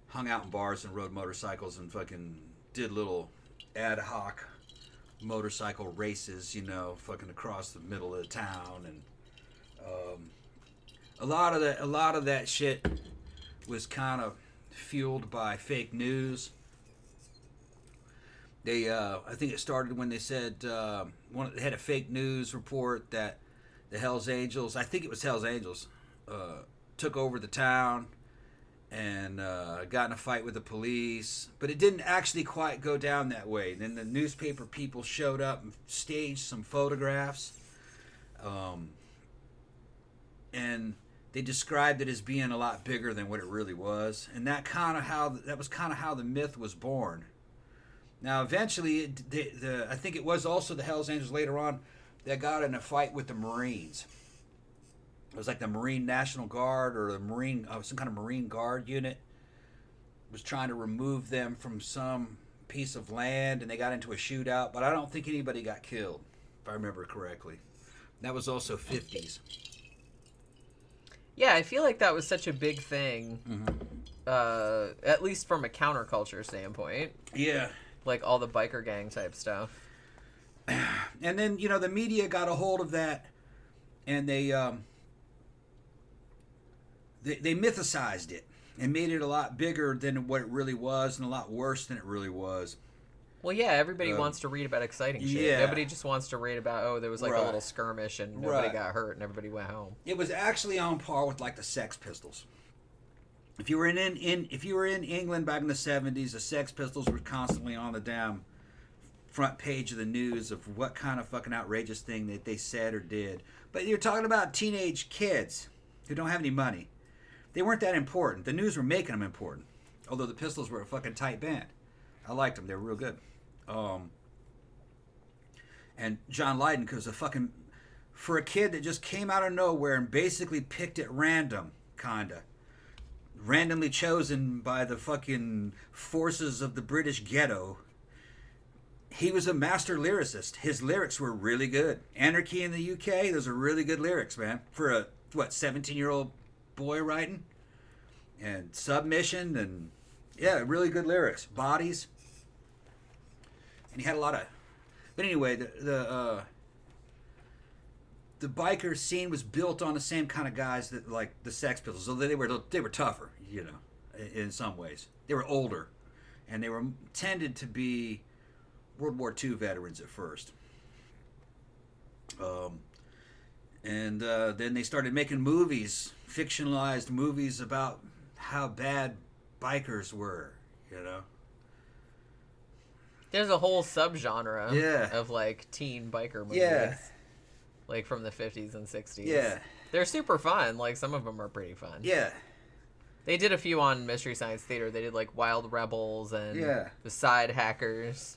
hung out in bars and rode motorcycles and fucking did little ad hoc motorcycle races, fucking across the middle of the town. And a lot of that shit was kind of fueled by fake news. I think it started when they said they had a fake news report that the Hells Angels, I think it was Hells Angels, took over the town and got in a fight with the police, but it didn't actually quite go down that way. Then the newspaper people showed up and staged some photographs, and they described it as being a lot bigger than what it really was, and that was kind of how the myth was born. Now, eventually, I think it was also the Hells Angels later on that got in a fight with the Marines. It was like the Marine National Guard or the Marine, some kind of Marine Guard unit was trying to remove them from some piece of land, and they got into a shootout, but I don't think anybody got killed, if I remember correctly. That was also 50s. Yeah, I feel like that was such a big thing, at least from a counterculture standpoint. Yeah. Like all the biker gang type stuff. And then, you know, the media got a hold of that, and they mythicized it and made it a lot bigger than what it really was and a lot worse than it really was. Well, yeah, everybody wants to read about exciting shit. Yeah. Nobody just wants to read about, oh, there was like a little skirmish and nobody got hurt and everybody went home. It was actually on par with like the Sex Pistols. If you were in England back in the 70s, the Sex Pistols were constantly on the damn front page of the news of what kind of fucking outrageous thing that they said or did. But you're talking about teenage kids who don't have any money. They weren't that important. The news were making them important. Although the Pistols were a fucking tight band. I liked them. They were real good. And John Lydon, because for a kid that just came out of nowhere and basically picked at random, kinda. Randomly chosen by the fucking forces of the British ghetto. He was a master lyricist. His lyrics were really good. Anarchy in the UK, those are really good lyrics, man. For a, 17-year-old boy writing? And Submission, and yeah, really good lyrics. Bodies. And he had a lot of... But anyway, the biker scene was built on the same kind of guys that like the Sex Pistols. So they were tougher, you know, in some ways. They were older, and they were tended to be World War II veterans at first. And then they started making movies, fictionalized movies about how bad bikers were, you know. There's a whole subgenre of like teen biker movies. Yeah. Like from the 50s and 60s. Yeah. They're super fun. Like some of them are pretty fun. Yeah. They did a few on Mystery Science Theater. They did like Wild Rebels and the Side Hackers.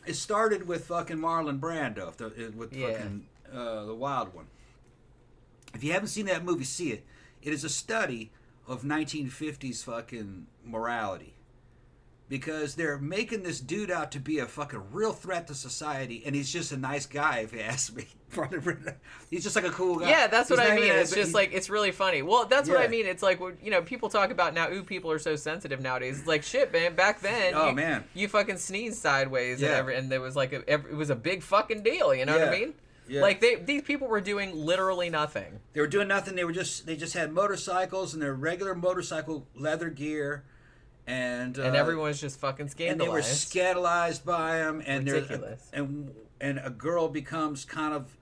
It started with fucking Marlon Brando, fucking the Wild One. If you haven't seen that movie, see it. It is a study of 1950s fucking morality. Because they're making this dude out to be a fucking real threat to society, and he's just a nice guy, if you ask me. He's just like a cool guy. Yeah, that's what I mean. It's just like, it's really funny. Well, that's what I mean. It's like, you know, people talk about now, people are so sensitive nowadays. It's like, shit, man, back then, you fucking sneezed sideways, and there was like, it was a big fucking deal, you know what I mean? Yeah. Like, these people were doing literally nothing. They were doing nothing. They just had motorcycles and their regular motorcycle leather gear. And everyone was just fucking scandalized. And they were scandalized by him. And ridiculous. And a girl becomes kind of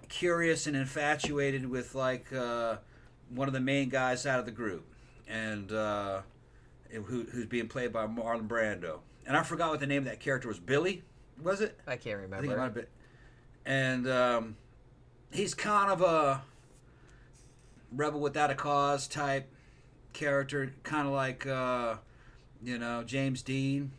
curious and infatuated with like one of the main guys out of the group, and who's being played by Marlon Brando. And I forgot what the name of that character was. Billy, was it? I can't remember. I think it might have been. And he's kind of a rebel without a cause type character, kind of like James Dean,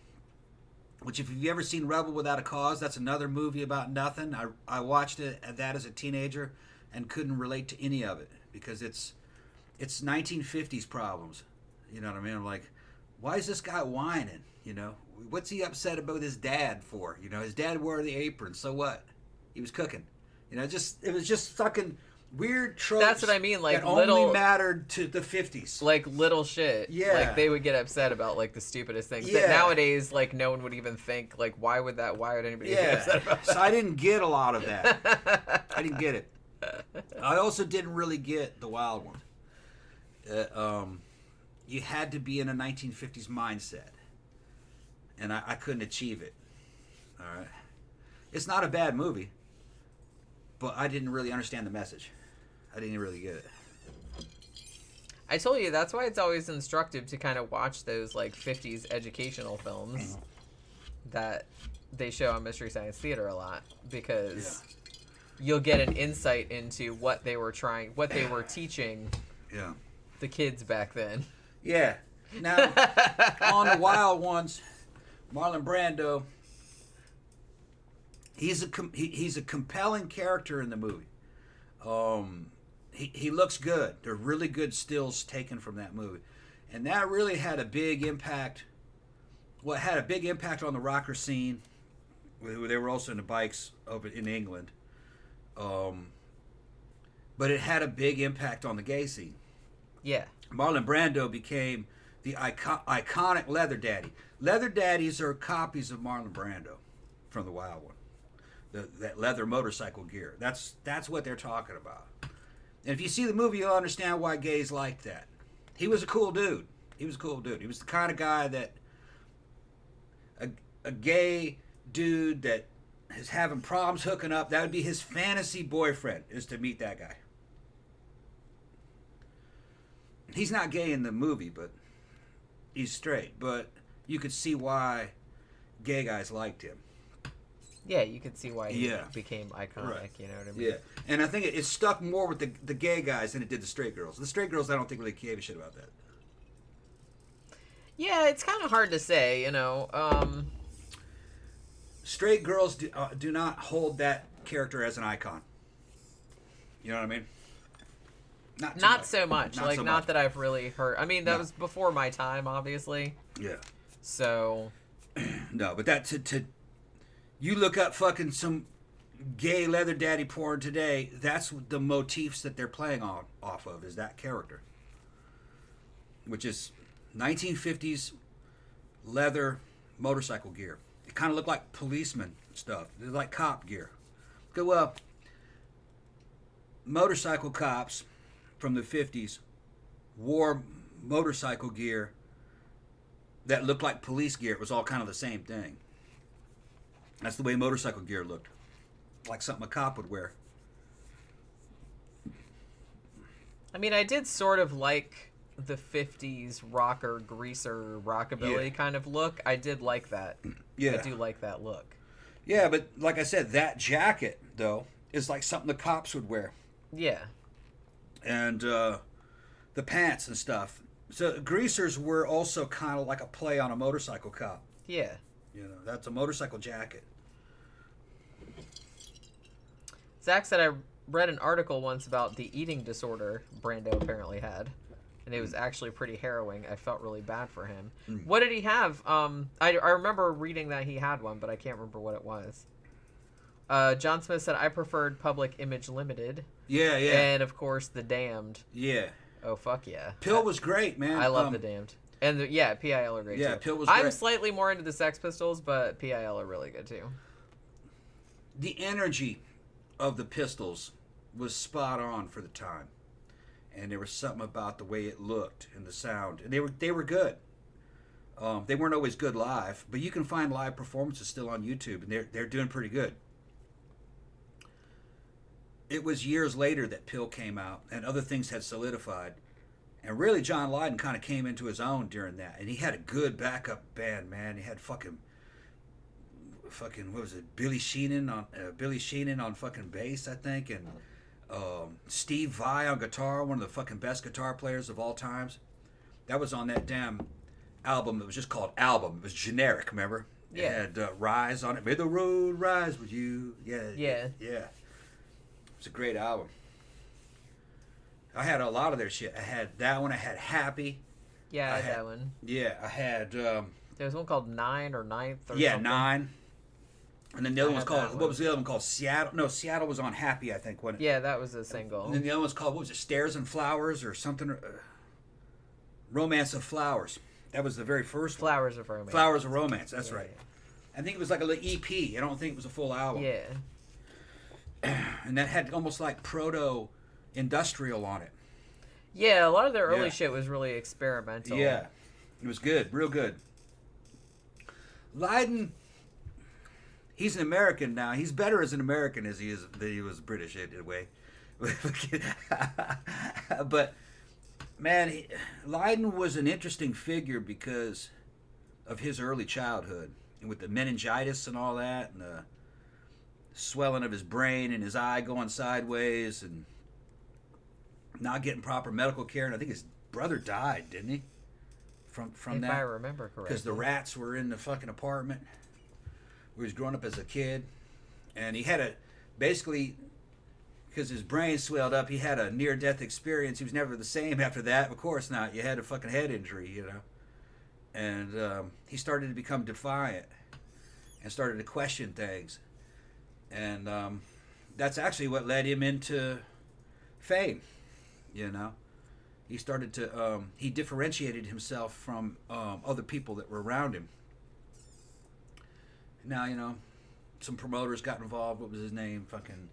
which if you've ever seen Rebel Without a Cause, that's another movie about nothing. I watched that as a teenager and couldn't relate to any of it because it's 1950s problems, you know what I mean? I'm like, why is this guy whining, you know? What's he upset about his dad for? You know, his dad wore the apron, so what? He was cooking, you know. It was just fucking weird tropes. That's what I mean. Like that only mattered to the 50s. Like little shit. Yeah. Like they would get upset about like the stupidest things. Yeah. That nowadays, like no one would even think. Like why would anybody get upset about that? So I didn't get a lot of that. I didn't get it. I also didn't really get the Wild One. You had to be in a 1950s mindset, and I couldn't achieve it. All right. It's not a bad movie, but I didn't really understand the message. I didn't really get it. I told you, that's why it's always instructive to kind of watch those like 50s educational films that they show on Mystery Science Theater a lot, because you'll get an insight into what they were teaching the kids back then. Yeah. Now, on the Wild Ones, Marlon Brando, he's a compelling character in the movie. He looks good. There are really good stills taken from that movie. And that really had a big impact. Well, it had a big impact on the rocker scene. They were also into bikes over in England. But it had a big impact on the gay scene. Yeah. Marlon Brando became the iconic leather daddy. Leather daddies are copies of Marlon Brando from the Wild One. that leather motorcycle gear. That's what they're talking about. And if you see the movie, you'll understand why gays like that. He was a cool dude. He was the kind of guy that a gay dude that is having problems hooking up, that would be his fantasy boyfriend, is to meet that guy. He's not gay in the movie, but he's straight. But you could see why gay guys liked him. Yeah, you could see why he became iconic, right. You know what I mean? Yeah, and I think it stuck more with the gay guys than it did the straight girls. The straight girls, I don't think really gave a shit about that. Yeah, it's kind of hard to say, you know. Straight girls do not hold that character as an icon. You know what I mean? Not so much. Not like, so not much. that I've really heard. I mean, that was before my time, obviously. Yeah. So. No, but that to you look up fucking some gay leather daddy porn today, that's the motifs that they're playing off of, is that character. Which is 1950s leather motorcycle gear. It kind of looked like policeman stuff. It's like cop gear. Well, motorcycle cops from the 50s wore motorcycle gear that looked like police gear. It was all kind of the same thing. That's the way motorcycle gear looked. Like something a cop would wear. I mean, I did sort of like the 50s rocker, greaser, rockabilly kind of look. I did like that. Yeah. I do like that look. Yeah, but like I said, that jacket, though, is like something the cops would wear. Yeah. And the pants and stuff. So greasers were also kind of like a play on a motorcycle cop. Yeah. You know, that's a motorcycle jacket. Zach said I read an article once about the eating disorder Brando apparently had, and it was actually pretty harrowing. I felt really bad for him. What did he have? I remember reading that he had one, but I can't remember what it was. John Smith said I preferred Public Image Limited. Yeah, yeah. And of course The Damned. Yeah. Oh fuck yeah. Pill was great, man. I love The Damned. And PIL are great too. Pill was I'm great. slightly more into the Sex Pistols, but PIL are really good too. The energy of the Pistols was spot on for the time, and there was something about the way it looked and the sound, and they were good. They weren't always good live, but you can find live performances still on YouTube, and they're doing pretty good. It was years later that Pill came out, and other things had solidified, and really John Lydon kind of came into his own during that, and he had a good backup band, man. He had fucking what was it? Billy Sheenan on fucking bass, I think, and Steve Vai on guitar, one of the fucking best guitar players of all times. That was on that damn album. It was just called Album. It was generic, remember? Yeah. It had Rise on it. May the road rise with you. Yeah. Yeah. Yeah. It's a great album. I had a lot of their shit. I had that one. I had Happy. Yeah, I had that one. Yeah, I had. There was one called Nine or Ninth or yeah, something. Nine. And then the other one's called, one. what was the other one called? Seattle? No, Seattle was on Happy, I think, wasn't it? Yeah, that was a single. And then the other one's called, what was it, Stairs and Flowers or something? Romance of Flowers. That was the very first one. Flowers of Romance. Flowers of Romance, that's right. I think it was like a little EP. I don't think it was a full album. Yeah. And that had almost like proto-industrial on it. Yeah, a lot of their early shit was really experimental. Yeah. It was good, real good. Lydon, he's an American now. He's better as an American as he was British in a way. But, man, Lydon was an interesting figure because of his early childhood. And with the meningitis and all that, and the swelling of his brain and his eye going sideways, and not getting proper medical care. And I think his brother died, didn't he? From that? If I remember correctly. Because the rats were in the fucking apartment where he was growing up as a kid. And he had basically, because his brain swelled up, he had a near-death experience. He was never the same after that. Of course not. You had a fucking head injury, you know. And he started to become defiant and started to question things. And that's actually what led him into fame, you know. He started to, he differentiated himself from other people that were around him. Now, you know, some promoters got involved. What was his name? Fucking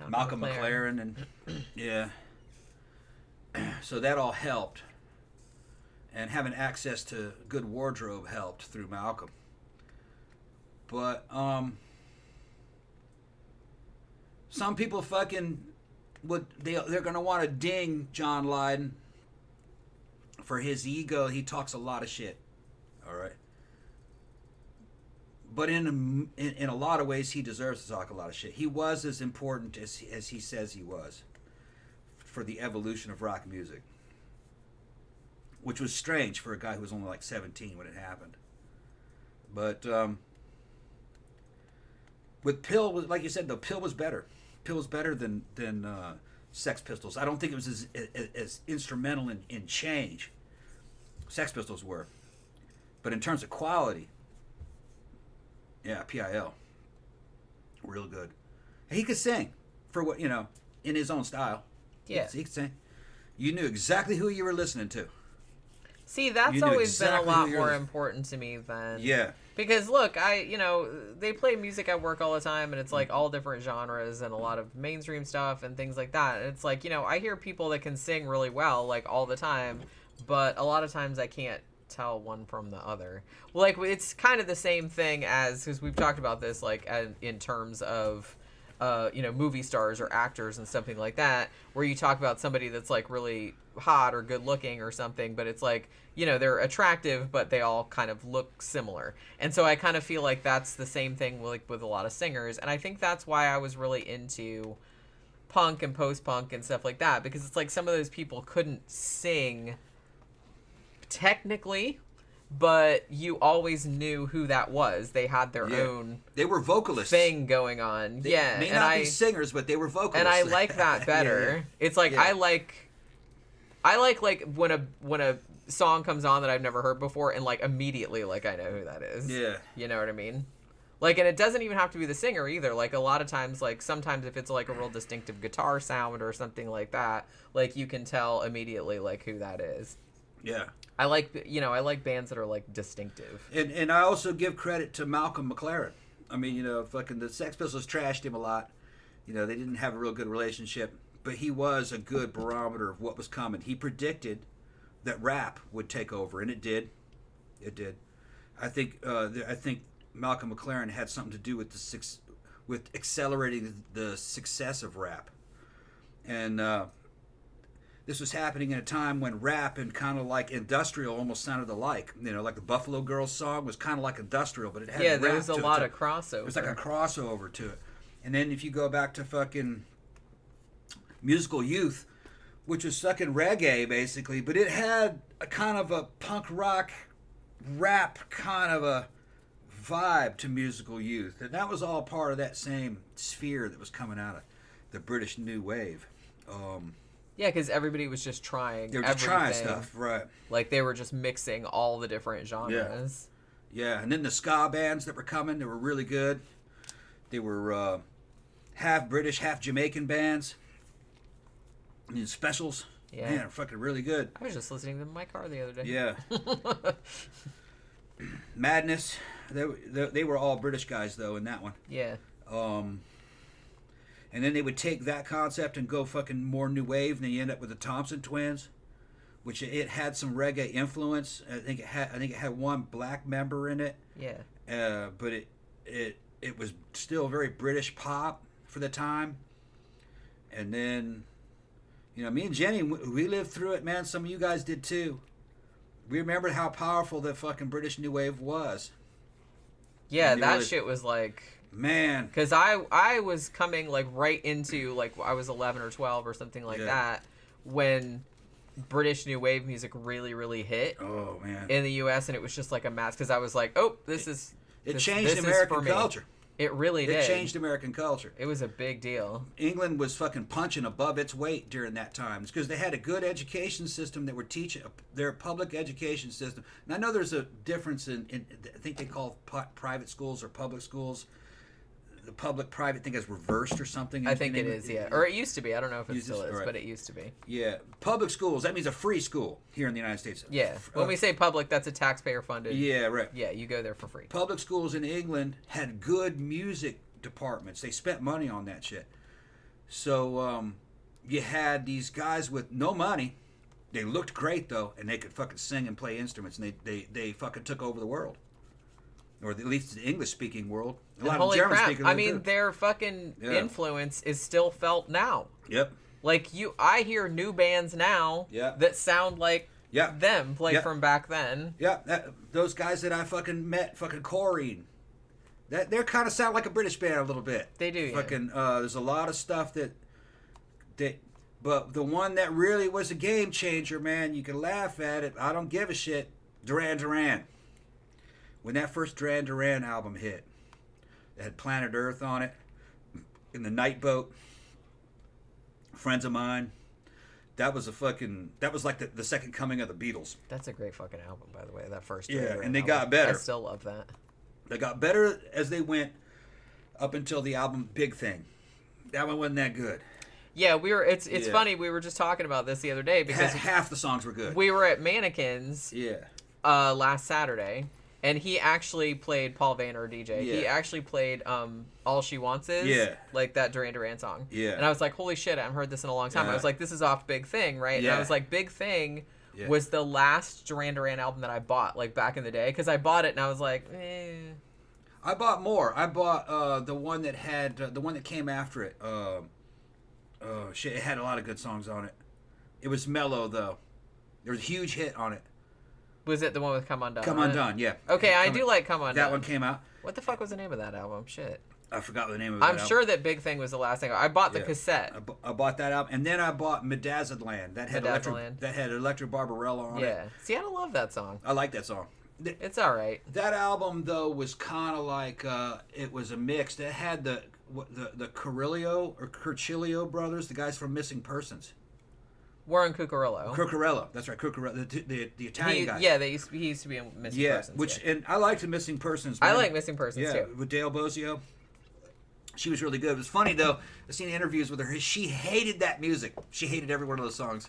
Malcolm McLaren. And yeah. So that all helped. And having access to good wardrobe helped through Malcolm. But some people fucking they're gonna want to ding John Lydon for his ego. He talks a lot of shit. All right. But in a lot of ways, he deserves to talk a lot of shit. He was as important as he says he was for the evolution of rock music, which was strange for a guy who was only like 17 when it happened. But with Pill, like you said, though, Pill was better. Pill was better than Sex Pistols. I don't think it was as instrumental in change. Sex Pistols were. But in terms of quality, yeah, PIL. Real good. And he could sing for what, in his own style. Yeah. He could sing. You knew exactly who you were listening to. See, that's always been a lot more important to me than... Yeah. Because, look, they play music at work all the time, and it's, like, all different genres and a lot of mainstream stuff and things like that. And it's like, I hear people that can sing really well, like, all the time, but a lot of times I can't tell one from the other. Well, like, it's kind of the same thing as... Because we've talked about this, like, in terms of... movie stars or actors and something like that, where you talk about somebody that's like really hot or good looking or something, but it's like, they're attractive, but they all kind of look similar. And so I kind of feel like that's the same thing like with a lot of singers. And I think that's why I was really into punk and post-punk and stuff like that, because it's like some of those people couldn't sing technically, but you always knew who that was. They had their own... They were vocalists. ...thing going on. They may not be singers, but they were vocalists. And I like that better. Yeah. It's like, I like like when a song comes on that I've never heard before, and like immediately like I know who that is. Yeah. You know what I mean? Like, and it doesn't even have to be the singer either. Like, a lot of times, like, sometimes if it's like a real distinctive guitar sound or something like that, like, you can tell immediately like who that is. Yeah. I like bands that are, like, distinctive. And I also give credit to Malcolm McLaren. I mean, fucking the Sex Pistols trashed him a lot. They didn't have a real good relationship. But he was a good barometer of what was coming. He predicted that rap would take over, and it did. It did. I think Malcolm McLaren had something to do with accelerating the success of rap. And... this was happening in a time when rap and kind of like industrial almost sounded alike. Like the Buffalo Girls song was kind of like industrial, but it had there was a lot of crossover. There was like a crossover to it. And then if you go back to fucking Musical Youth, which was fucking reggae basically, but it had a kind of a punk rock rap kind of a vibe to Musical Youth. And that was all part of that same sphere that was coming out of the British New Wave. Yeah, because everybody was just trying. They were just trying stuff, right? Like they were just mixing all the different genres. Yeah, and then the ska bands that were coming, they were really good. They were half British, half Jamaican bands. And Specials, man, fucking really good. I was just listening to them in my car the other day. Yeah. Madness, they were all British guys though in that one. Yeah. And then they would take that concept and go fucking more new wave, and then you end up with the Thompson Twins, which it had some reggae influence. I think it had one black member in it. Yeah. But it was still very British pop for the time. And then, me and Jenny, we lived through it, man. Some of you guys did too. We remembered how powerful the fucking British new wave was. Yeah, that shit was like... Man, because I was coming like right into like I was 11 or 12 or something like that when British new wave music really hit. Oh man, in the U.S. and it was just like a mass because I was like, oh, it changed American culture. It really did. It changed American culture. It was a big deal. England was fucking punching above its weight during that time because they had a good education system that were teaching their public education system. And I know there's a difference in I think they call private schools or public schools. The public-private thing is reversed or something. I think it is, yeah. Or it used to be. I don't know if it still is, but it used to be. Yeah. Public schools, that means a free school here in the United States. Yeah. When we say public, that's a taxpayer-funded. Yeah, right. Yeah, you go there for free. Public schools in England had good music departments. They spent money on that shit. So you had these guys with no money. They looked great though, and they could fucking sing and play instruments, and they fucking took over the world, or at least the English-speaking world. A lot of German-speaking. I mean, their fucking influence is still felt now. Yep. Like I hear new bands now that sound like them, from back then. Yeah, those guys that I fucking met, fucking Corinthian, they're kind of sound like a British band a little bit. They do. Fucking, there's a lot of stuff that, but the one that really was a game changer, man, you can laugh at it. I don't give a shit. Duran Duran. When that first Duran Duran album hit, it had Planet Earth on it, In the Night Boat, Friends of Mine. That was like the second coming of the Beatles. That's a great fucking album, by the way. That first. Yeah, and they got better. I still love that. They got better as they went up until the album Big Thing. That one wasn't that good. Yeah, it's funny. We were just talking about this the other day because half the songs were good. We were at Mannequins. Yeah. Last Saturday, and he actually played Paul Vanner, DJ. Yeah. He actually played All She Wants Is, like that Duran Duran song. Yeah. And I was like, holy shit, I haven't heard this in a long time. I was like, this is off Big Thing, right? And I was like, Big Thing was the last Duran Duran album that I bought, like back in the day, because I bought it and I was like, eh. I bought more. I bought the one that had the one that came after it. Shit, it had a lot of good songs on it. It was mellow though. There was a huge hit on it. Was it the one with Come Undone? Come Undone, yeah. Okay, I do like Come Undone. That one came out. What the fuck was the name of that album? Shit. I forgot the name of it. I'm sure that Big Thing was the last thing. I bought the cassette. I bought that album, and then I bought Medazid Land. That had Electric Barbarella on it. Yeah. See, I don't love that song. I like that song. It's all right. That album though was kind of like it was a mix. It had the Carrillo or Curcilio brothers, the guys from Missing Persons. Warren Cucurullo. Cucurullo, that's right, Cucurullo, the Italian guy. Yeah, he used to be in Missing Persons. And I liked the Missing Persons. Man. I like Missing Persons too. With Dale Bozio. She was really good. It was funny though. I've seen interviews with her. She hated that music. She hated every one of those songs.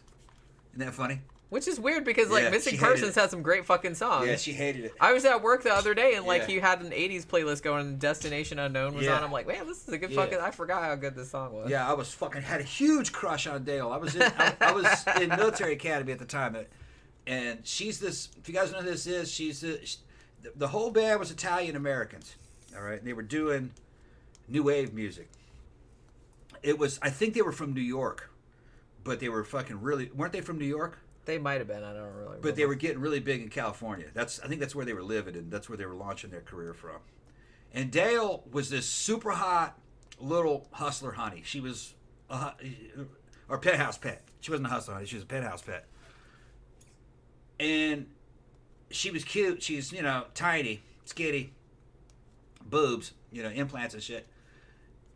Isn't that funny? Which is weird because like Missing Persons had some great fucking songs. Yeah, she hated it. I was at work the other day and like you had an 80s playlist going and Destination Unknown was on. I'm like, man, this is a good fucking I forgot how good this song was. Yeah, I was fucking had a huge crush on Dale. I was in military academy at the time, and she's this. If you guys know who this is, the whole band was Italian Americans. All right, and they were doing new wave music. I think they were from New York, but they were fucking weren't they from New York? They might have been. I don't really remember. But they were getting really big in California. I think that's where they were living, and that's where they were launching their career from. And Dale was this super hot little hustler honey. She was or penthouse pet. She wasn't a hustler honey. She was a penthouse pet. And she was cute. She's, tiny, skinny, boobs, implants and shit.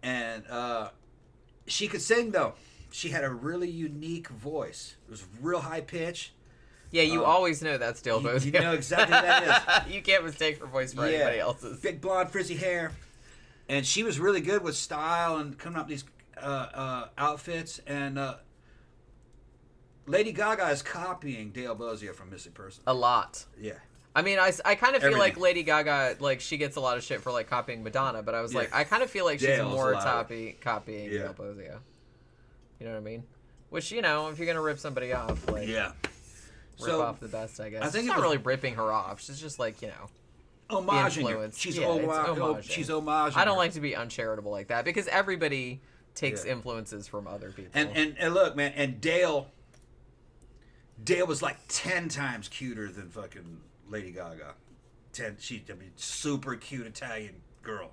And she could sing, though. She had a really unique voice. It was real high pitch. Yeah, you always know that's Dale Bozio. You know exactly who that is. You can't mistake her voice for anybody else's. Big blonde frizzy hair. And she was really good with style and coming up with these outfits. And Lady Gaga is copying Dale Bozio from Missing Persons. A lot. Yeah. I mean, I kind of feel like Lady Gaga, like, she gets a lot of shit for, like, copying Madonna. But I was like, I kind of feel like she's more copying Dale Bozio. You know what I mean? Which, if you're going to rip somebody off, like, rip off the best, I guess. I think it's not really ripping her off. She's just like, homaging. She's homaging. I don't like to be uncharitable like that because everybody takes influences from other people. And look, man, and Dale was like 10 times cuter than fucking Lady Gaga. Super cute Italian girl.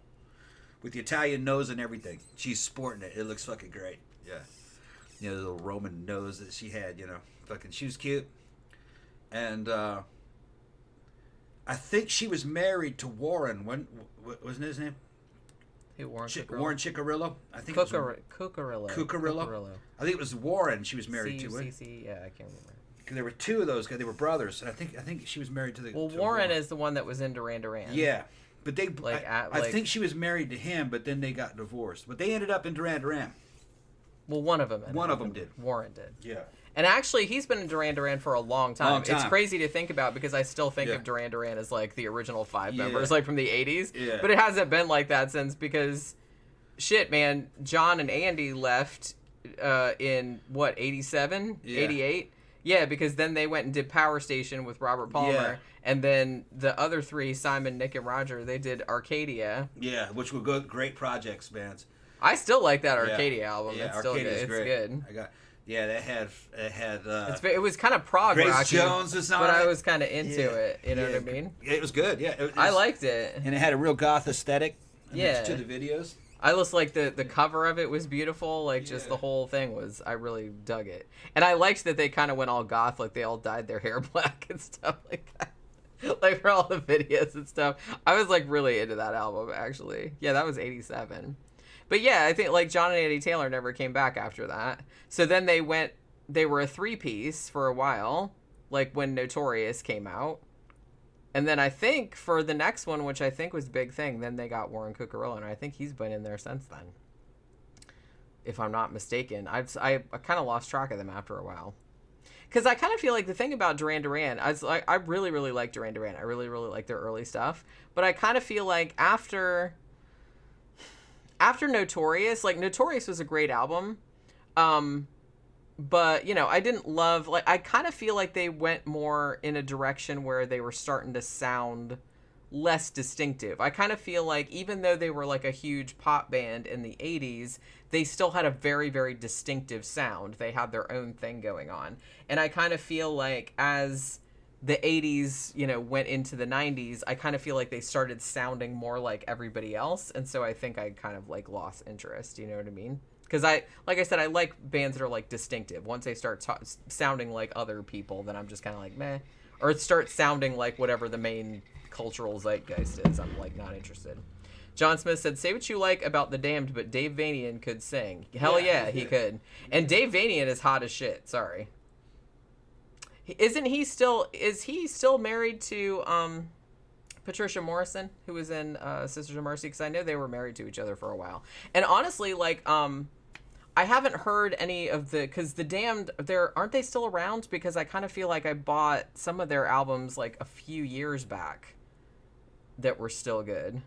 With the Italian nose and everything. She's sporting it. It looks fucking great. Yeah. The little Roman nose that she had, fucking, she was cute. And I think she was married to Warren. Wasn't his name? Who, Warren Cucurullo? I think Cucurullo. I think it was Warren she was married to. Yeah, I can't remember. Because there were two of those guys. They were brothers. And I think she was married to the. Well, Warren is the one that was in Duran Duran. Yeah, but they. I think she was married to him, but then they got divorced. But they ended up in Duran Duran. Well, one of them did. Warren did. Yeah. And actually, he's been in Duran Duran for a long time. It's crazy to think about because I still think of Duran Duran as like the original 5 members, like from the 80s. Yeah. But it hasn't been like that since because shit, man, John and Andy left in, what, 87? Yeah. 88? Yeah, because then they went and did Power Station with Robert Palmer. Yeah. And then the other three, Simon, Nick, and Roger, they did Arcadia. Yeah, which were good, great projects, man. I still like that Arcadia album. Yeah, It's still good. It's great. good. That had It was kind of prog Grace rocky, Jones was on but it. I was kind of into it. You know what I mean? It was good. Yeah, I liked it. and it had a real goth aesthetic. Yeah. To the videos. I just like the cover of it was beautiful. Like just the whole thing was. I really dug it, and I liked that they kind of went all goth. Like they all dyed their hair black and stuff like that. Like for all the videos and stuff. I was like really into that album actually. Yeah, that was 87. But yeah, I think like John and Andy Taylor never came back after that. So then they were a 3-piece for a while, like when Notorious came out. And then I think for the next one, which I think was Big Thing, then they got Warren Cucurullo, and I think he's been in there since then. If I'm not mistaken. I kind of lost track of them after a while. Because I kind of feel like the thing about Duran Duran, I really, really like Duran Duran. I really, really like their early stuff. But I kind of feel like after Notorious, like Notorious was a great album. But, you know, I didn't love, like, I kind of feel like they went more in a direction where they were starting to sound less distinctive. I kind of feel like even though they were like a huge pop band in the 80s, they still had a very, very distinctive sound. They had their own thing going on. And I kind of feel like as the 80s, you know, went into the 90s, I kind of feel like they started sounding more like everybody else. And so I think I kind of like lost interest, you know what I mean? Because like I said, I like bands that are like distinctive. Once they start sounding like other people, then I'm just kind of like meh, or it starts sounding like whatever the main cultural zeitgeist is. I'm like not interested. John Smith said, "Say what you like about the Damned, but Dave Vanian could sing." Hell yeah, he could. And Dave Vanian is hot as shit. Sorry. Is he still married to Patricia Morrison, who was in Sisters of Mercy? Because I know they were married to each other for a while. And honestly, like, I haven't heard any of because the Damned, aren't they still around? Because I kind of feel like I bought some of their albums like a few years back that were still good.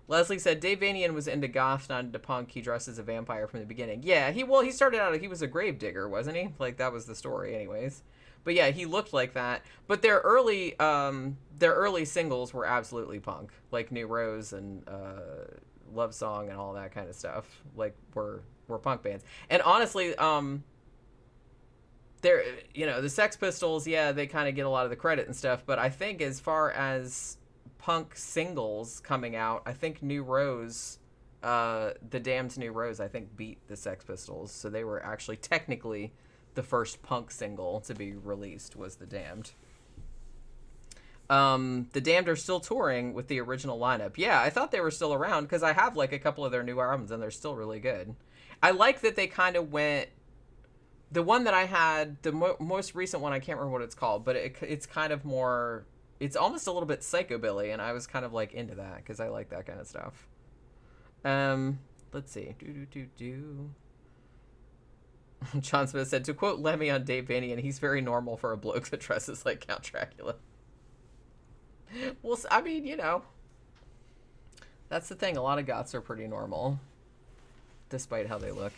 Leslie said, Dave Vanian was into goth, not into punk. He dressed as a vampire from the beginning. Yeah, he started out, he was a gravedigger, wasn't he? Like, that was the story anyways. But yeah, he looked like that. But their early singles were absolutely punk, like New Rose and Love Song and all that kind of stuff. Like were punk bands. And honestly, they're, you know, the Sex Pistols, yeah, they kind of get a lot of the credit and stuff. But I think as far as punk singles coming out, I think New Rose, the Damned's New Rose, I think beat the Sex Pistols. So they were actually technically the first punk single to be released was The Damned. The Damned are still touring with the original lineup. Yeah, I thought they were still around because I have like a couple of their new albums and they're still really good. I like that they kind of went... The one that I had, the most recent one, I can't remember what it's called, but it's kind of more... It's almost a little bit psychobilly, and I was kind of like into that because I like that kind of stuff. Let's see. John Smith said, to quote Lemmy on Dave Vanian, he's very normal for a bloke that dresses like Count Dracula. Well, I mean, you know, that's the thing. A lot of goths are pretty normal, despite how they look.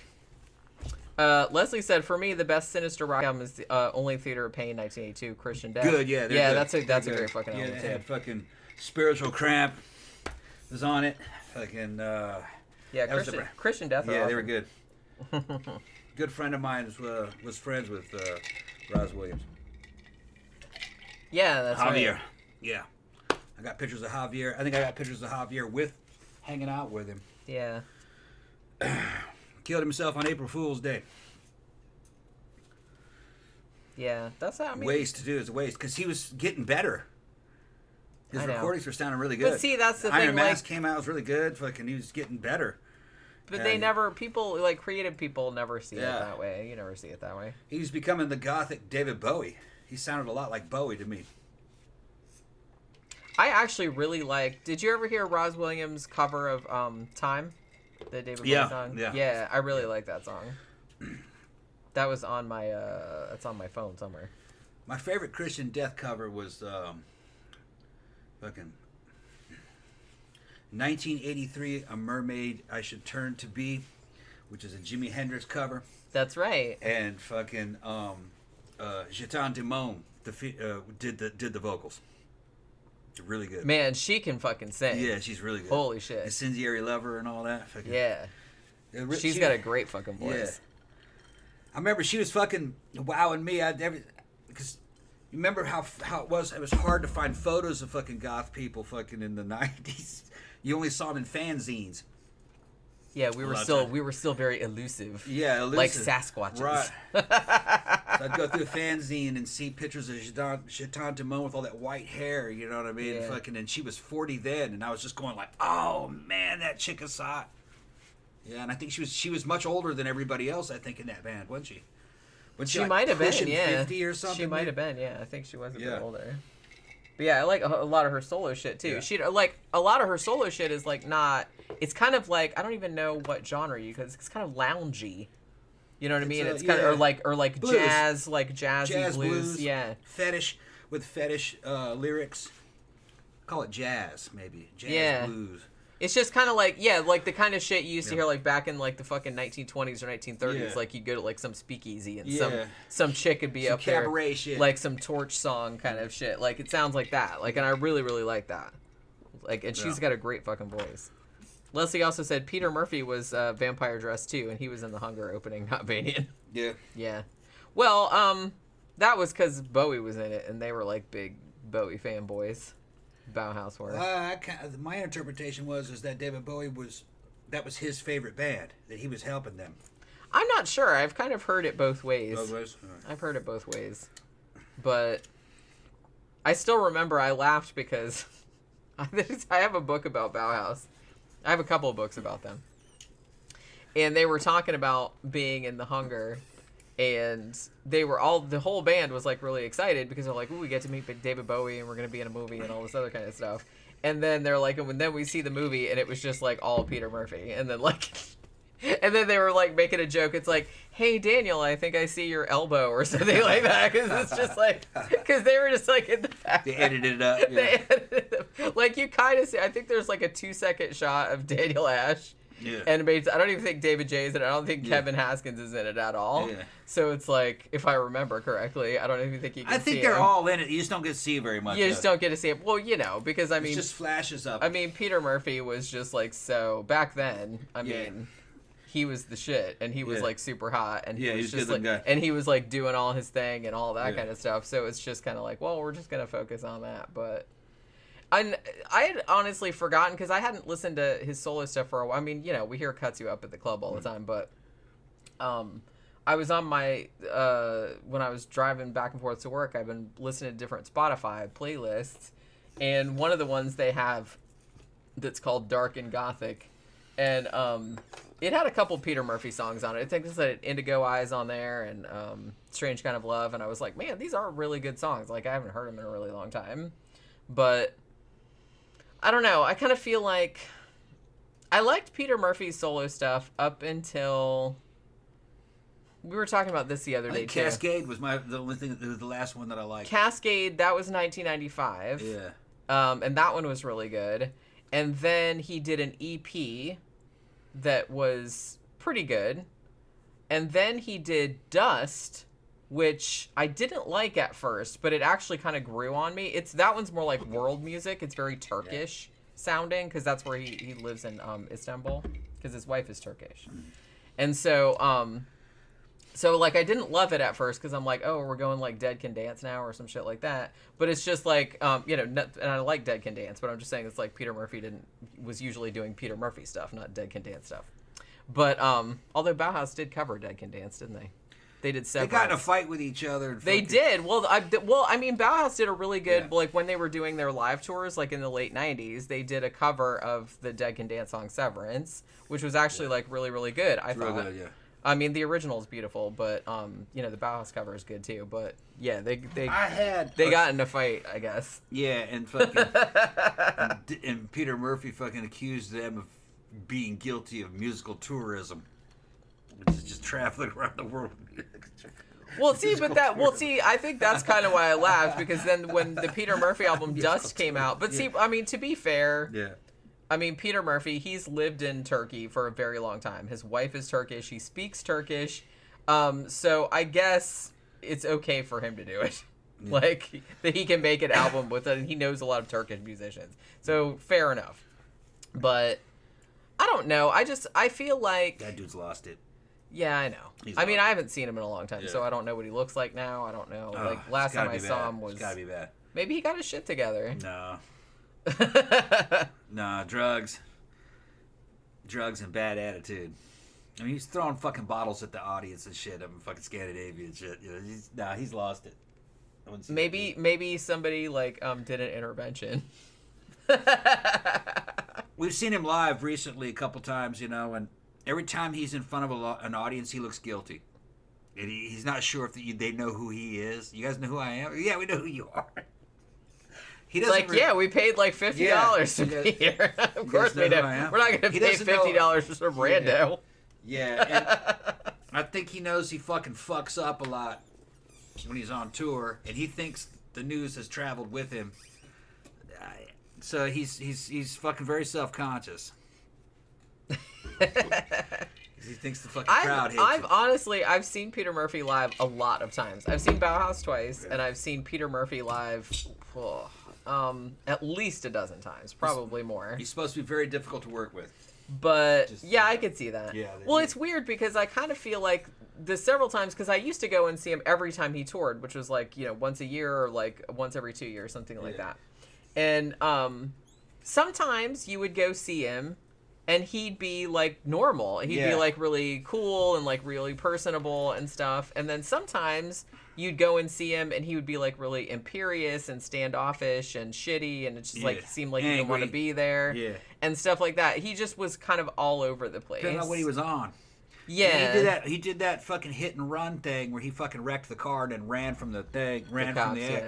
Leslie said, for me, the best Sinister rock album is Only Theater of Pain, 1982, Christian Death. Good, yeah. Yeah, good. that's a great fucking album, yeah, too. Had fucking Spiritual Cramp was on it. Fucking, yeah, Christian Death. Yeah, they were good. Good friend of mine was friends with Roz Williams. Yeah, that's Javier. right. Yeah. I got pictures of Javier. I think I got pictures of Javier hanging out with him. Yeah. Killed himself on April Fool's Day. Yeah, that's how I mean. Waste to do is a waste because he was getting better. His recordings were sounding really good. But see, that's the thing. Iron Mask came out, it was really good. Fucking, he was getting better. But people, like creative people, never see it that way. You never see it that way. He was becoming the gothic David Bowie. He sounded a lot like Bowie to me. I actually really like. Did you ever hear Roz Williams' cover of "Time"? The David Bowie song. Yeah, I really like that song. That was on my. It's on my phone somewhere. My favorite Christian Death cover was fucking 1983, A Mermaid I Should Turn to Be, which is a Jimi Hendrix cover. That's right. And fucking Jetan Dimon did the vocals. Really good. Man, she can fucking sing. Yeah, she's really good. Holy shit. Incendiary Lover and all that. Fucking, yeah. She's got a great fucking voice. Yeah. I remember she was fucking wowing me. Because you remember how it was hard to find photos of fucking goth people fucking in the 90s. You only saw them in fanzines. Yeah, we were still very elusive. Yeah, elusive. Like Sasquatches. Right. So I'd go through a fanzine and see pictures of Jetan Dimon with all that white hair, you know what I mean? Yeah. And she was 40 then, and I was just going like, oh man, that chick is hot. Yeah, and I think she was much older than everybody else, I think, in that band, wasn't she? She like might have been, pushing yeah. 50 or something? She might have been, yeah. I think she was a bit older. But yeah, I like a lot of her solo shit too. Yeah. She like a lot of her solo shit is like not. It's kind of like I don't even know what genre because it's kind of loungy. You know what I mean? It's kind of or like blues. jazz, like jazzy Jazz blues. Yeah. Fetish lyrics. Call it jazz, maybe. Jazz blues. It's just kind of like, like the kind of shit you used to hear like back in like the fucking 1920s or 1930s. Yeah. Like you'd go to like some speakeasy and some chick would be some up there. cabaret shit. Like some torch song kind of shit. Like it sounds like that. Like, and I really, really like that. Like, and she's got a great fucking voice. Leslie also said Peter Murphy was Vampire Dress too, and he was in the Hunger opening, not Vanian. Yeah. Yeah. Well, that was because Bowie was in it, and they were like big Bowie fanboys. Bauhaus were. My interpretation was that David Bowie that was his favorite band, that he was helping them. I'm not sure. I've kind of heard it both ways. Both ways? Right. I've heard it both ways. But I still remember I laughed because I have a book about Bauhaus. I have a couple of books about them. And they were talking about being in the Hunger, and the whole band was like really excited because they're like, ooh, we get to meet David Bowie and we're going to be in a movie and all this other kind of stuff. And then they're like, and then we see the movie and it was just like all Peter Murphy. And then like, and then they were like making a joke. It's like, hey, Daniel, I think I see your elbow or something like that. Cause it's just like, cause they were just like in the back. They edited it up. Yeah. They edited it up. Like you kind of see, I think there's like a 2-second shot of Daniel Ash. Yeah. And I don't even think David J is in it. I don't think Kevin Haskins is in it at all. Yeah. So it's like, if I remember correctly, I don't even think you can see I think they're all in it. You just don't get to see very much. You just don't get to see it. Well, you know, because I mean... It just flashes up. I mean, Peter Murphy was just like so... Back then, I mean, he was the shit. And he was like super hot. And he was just like... Guy. And he was like doing all his thing and all that kind of stuff. So it's just kind of like, well, we're just going to focus on that. But... I had honestly forgotten because I hadn't listened to his solo stuff for a while. I mean, you know, we hear Cuts You Up at the club all the time, but I was on my when I was driving back and forth to work, I've been listening to different Spotify playlists, and one of the ones they have that's called Dark and Gothic, and it had a couple Peter Murphy songs on it. I think it had Indigo Eyes on there and Strange Kind of Love, and I was like, man, these are really good songs. Like, I haven't heard them in a really long time, but I don't know. I kind of feel like I liked Peter Murphy's solo stuff up until we were talking about this the other day too. Cascade was the only thing. It was the last one that I liked. Cascade, that was 1995. Yeah. And that one was really good. And then he did an EP that was pretty good. And then he did Dust, which I didn't like at first, but it actually kind of grew on me. That one's more like world music. It's very Turkish sounding because that's where he lives in Istanbul because his wife is Turkish. And so like I didn't love it at first because I'm like, oh, we're going like Dead Can Dance now or some shit like that. But it's just like, you know, and I like Dead Can Dance, but I'm just saying it's like Peter Murphy was usually doing Peter Murphy stuff, not Dead Can Dance stuff. But although Bauhaus did cover Dead Can Dance, didn't they? They did several. They got in a fight with each other. They did. Well, I mean, Bauhaus did a really good, like when they were doing their live tours, like in the late 90s, they did a cover of the Dead Can Dance song Severance, which was actually like really, really good. I thought. Really good, yeah. I mean, the original is beautiful, but you know, the Bauhaus cover is good too. But yeah, they got in a fight, I guess. Yeah, and fucking and Peter Murphy fucking accused them of being guilty of musical tourism. Just traveling around the world. Well, see, I think that's kind of why I laughed because then when the Peter Murphy album Dust came out, but see, I mean, to be fair, I mean, Peter Murphy, he's lived in Turkey for a very long time. His wife is Turkish. He speaks Turkish. So I guess it's okay for him to do it. Yeah. Like, that he can make an album with it, and he knows a lot of Turkish musicians. So, fair enough. But, I don't know. I feel like... That dude's lost it. Yeah, I know. I mean, I haven't seen him in a long time, so I don't know what he looks like now. I don't know. Like, last time I saw him was... It's gotta be bad. Maybe he got his shit together. No. Nah, drugs and bad attitude. I mean, he's throwing fucking bottles at the audience and shit. I'm fucking Scandinavia and shit. You know, he's lost it. Maybe somebody like did an intervention. We've seen him live recently a couple times, you know, and every time he's in front of an audience, he looks guilty. And he's not sure if they know who he is. You guys know who I am? Yeah, we know who you are. He doesn't yeah, we paid like $50 to be here. Of course we do. We're not going to pay $50 for some rando. Yeah, and I think he knows he fucking fucks up a lot when he's on tour, and he thinks the news has traveled with him. So he's fucking very self-conscious. He thinks the fucking crowd hates him. I've seen Peter Murphy live a lot of times. I've seen Bauhaus twice, and I've seen Peter Murphy live at least a dozen times, probably more. He's supposed to be very difficult to work with. But, I could see that. Yeah, well, it's weird because I kind of feel like the several times, because I used to go and see him every time he toured, which was like, you know, once a year or like once every 2 years, something like that. And sometimes you would go see him and he'd be like normal. He'd be like really cool and like really personable and stuff. And then sometimes you'd go and see him and he would be like really imperious and standoffish and shitty, and it just like seemed like he didn't want to be there and stuff like that. He just was kind of all over the place. Depending on what he was on. Yeah. And he did that fucking hit and run thing where he fucking wrecked the car and then ran from the thing,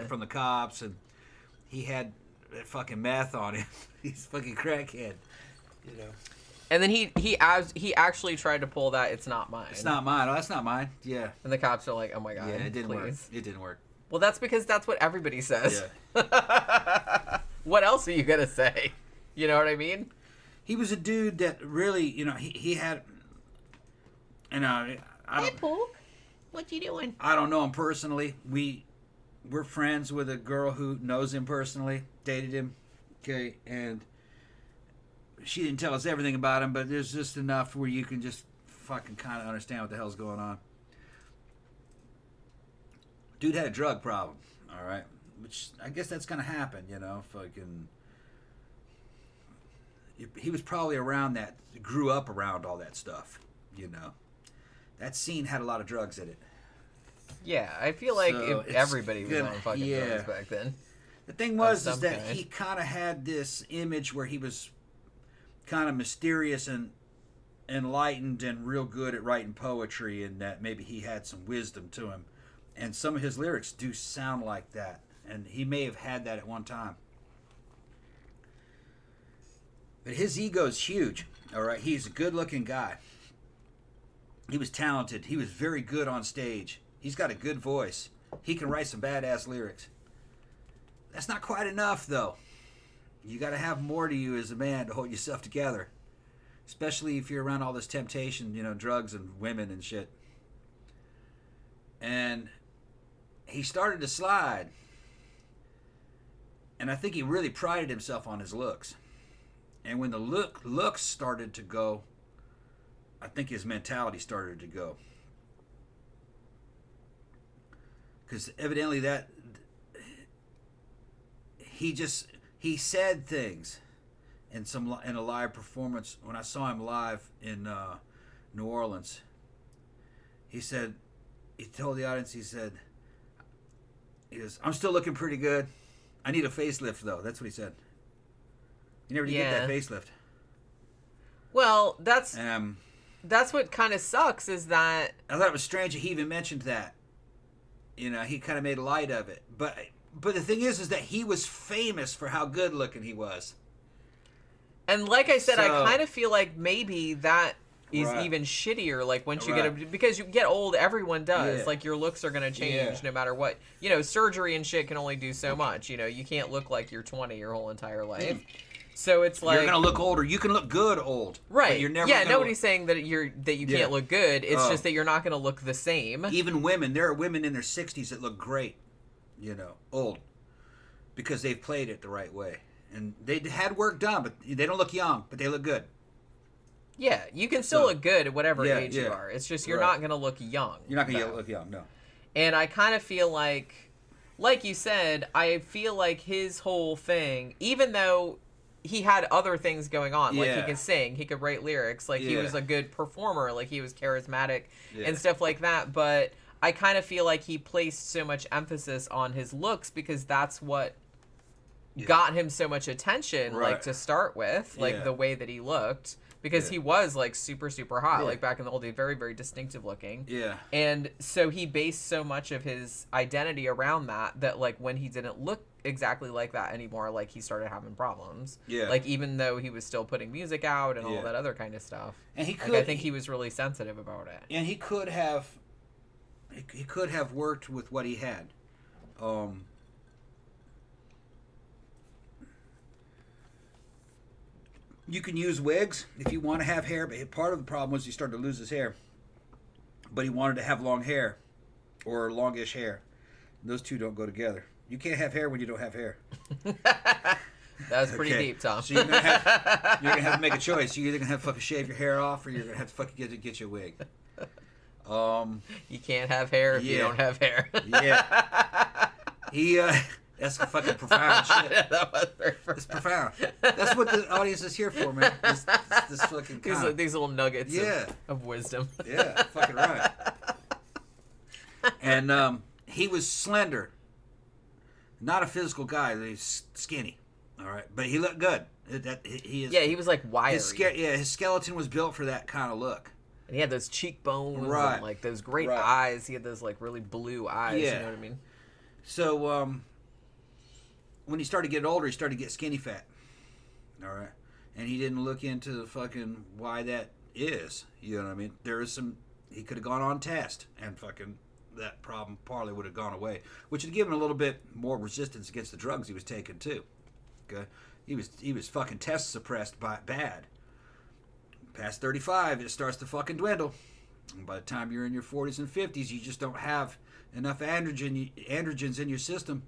from the cops, and he had that fucking meth on him. He's fucking crackhead, you know. And then he actually tried to pull that "it's not mine." It's not mine. Oh, that's not mine. Yeah. And the cops are like, "Oh my god, yeah, it didn't please. work. It didn't work." Well, that's because that's what everybody says. Yeah. What else are you gonna say? You know what I mean? He was a dude that really, you know, he had. And Hey, Paul, what you doing? I don't know him personally. We're friends with a girl who knows him personally, dated him, okay, and she didn't tell us everything about him, but there's just enough where you can just fucking kind of understand what the hell's going on. Dude had a drug problem, all right, which I guess that's gonna happen, you know. Fucking, he was probably around that, grew up around all that stuff, you know. That scene had a lot of drugs in it. Yeah, I feel like everybody was on fucking drugs back then. The thing was is that he kind of had this image where he was kind of mysterious and enlightened and real good at writing poetry, and that maybe he had some wisdom to him. And some of his lyrics do sound like that, and he may have had that at one time. But his ego's huge, all right? He's a good-looking guy. He was talented. He was very good on stage. He's got a good voice. He can write some badass lyrics. That's not quite enough, though. You got to have more to you as a man to hold yourself together. Especially if you're around all this temptation, you know, drugs and women and shit. And he started to slide. And I think he really prided himself on his looks. And when the looks started to go, I think his mentality started to go. Because evidently that he said things in a live performance. When I saw him live in New Orleans, he told the audience, he goes, "I'm still looking pretty good. I need a facelift though." That's what he said. You never did get that facelift. Well, that's what kind of sucks is that... I thought it was strange that he even mentioned that. You know, he kind of made light of it. But the thing is that he was famous for how good looking he was. And like I said, I kind of feel like maybe that is even shittier. Like once you because you get old, everyone does. Yeah. Like your looks are going to change no matter what. You know, surgery and shit can only do so much. You know, you can't look like you're 20 your whole entire life. So it's like you're gonna look older. You can look good old, right? But you're never. Yeah, gonna nobody's saying that you can't look good. It's just that you're not gonna look the same. Even women, there are women in their 60s that look great, old, because they've played it the right way, and they had work done, but they don't look young, but they look good. Yeah, you can still look good at whatever age you are. It's just you're not gonna look young. You're not gonna look young, no. And I kind of feel like you said, I feel like his whole thing, even though he had other things going on, like he could sing, he could write lyrics, like he was a good performer, like he was charismatic and stuff like that, but I kind of feel like he placed so much emphasis on his looks because that's what got him so much attention, like to start with, like the way that he looked. Because he was, like, super, super hot, like, back in the old days. Very, very distinctive looking. Yeah. And so he based so much of his identity around that, like, when he didn't look exactly like that anymore, like, he started having problems. Yeah. Like, even though he was still putting music out and all that other kind of stuff. And he could... Like, I think he was really sensitive about it. And he could have... He could have worked with what he had. You can use wigs if you want to have hair, but part of the problem was he started to lose his hair. But he wanted to have long hair, or longish hair. Those two don't go together. You can't have hair when you don't have hair. That was pretty deep, Tom. So you're gonna have to make a choice. You're either gonna have to fucking shave your hair off, or you're gonna have to fucking get you a wig. You can't have hair if you don't have hair. That's fucking profound shit. That was very profound. It's profound. That's what the audience is here for, man. This fucking these little nuggets of wisdom. Yeah, fucking right. And he was slender. Not a physical guy. He's skinny. All right. But he looked good. He was like wiry. His skeleton was built for that kind of look. And he had those cheekbones and like those great eyes. He had those like really blue eyes. You know what I mean? So, when he started getting older, he started to get skinny fat. All right. And he didn't look into the fucking why that is. You know what I mean? There is some... He could have gone on test and fucking... That problem probably would have gone away. Which would give him a little bit more resistance against the drugs he was taking, too. Okay? He was fucking test suppressed bad. Past 35, it starts to fucking dwindle. And by the time you're in your 40s and 50s, you just don't have enough androgens in your system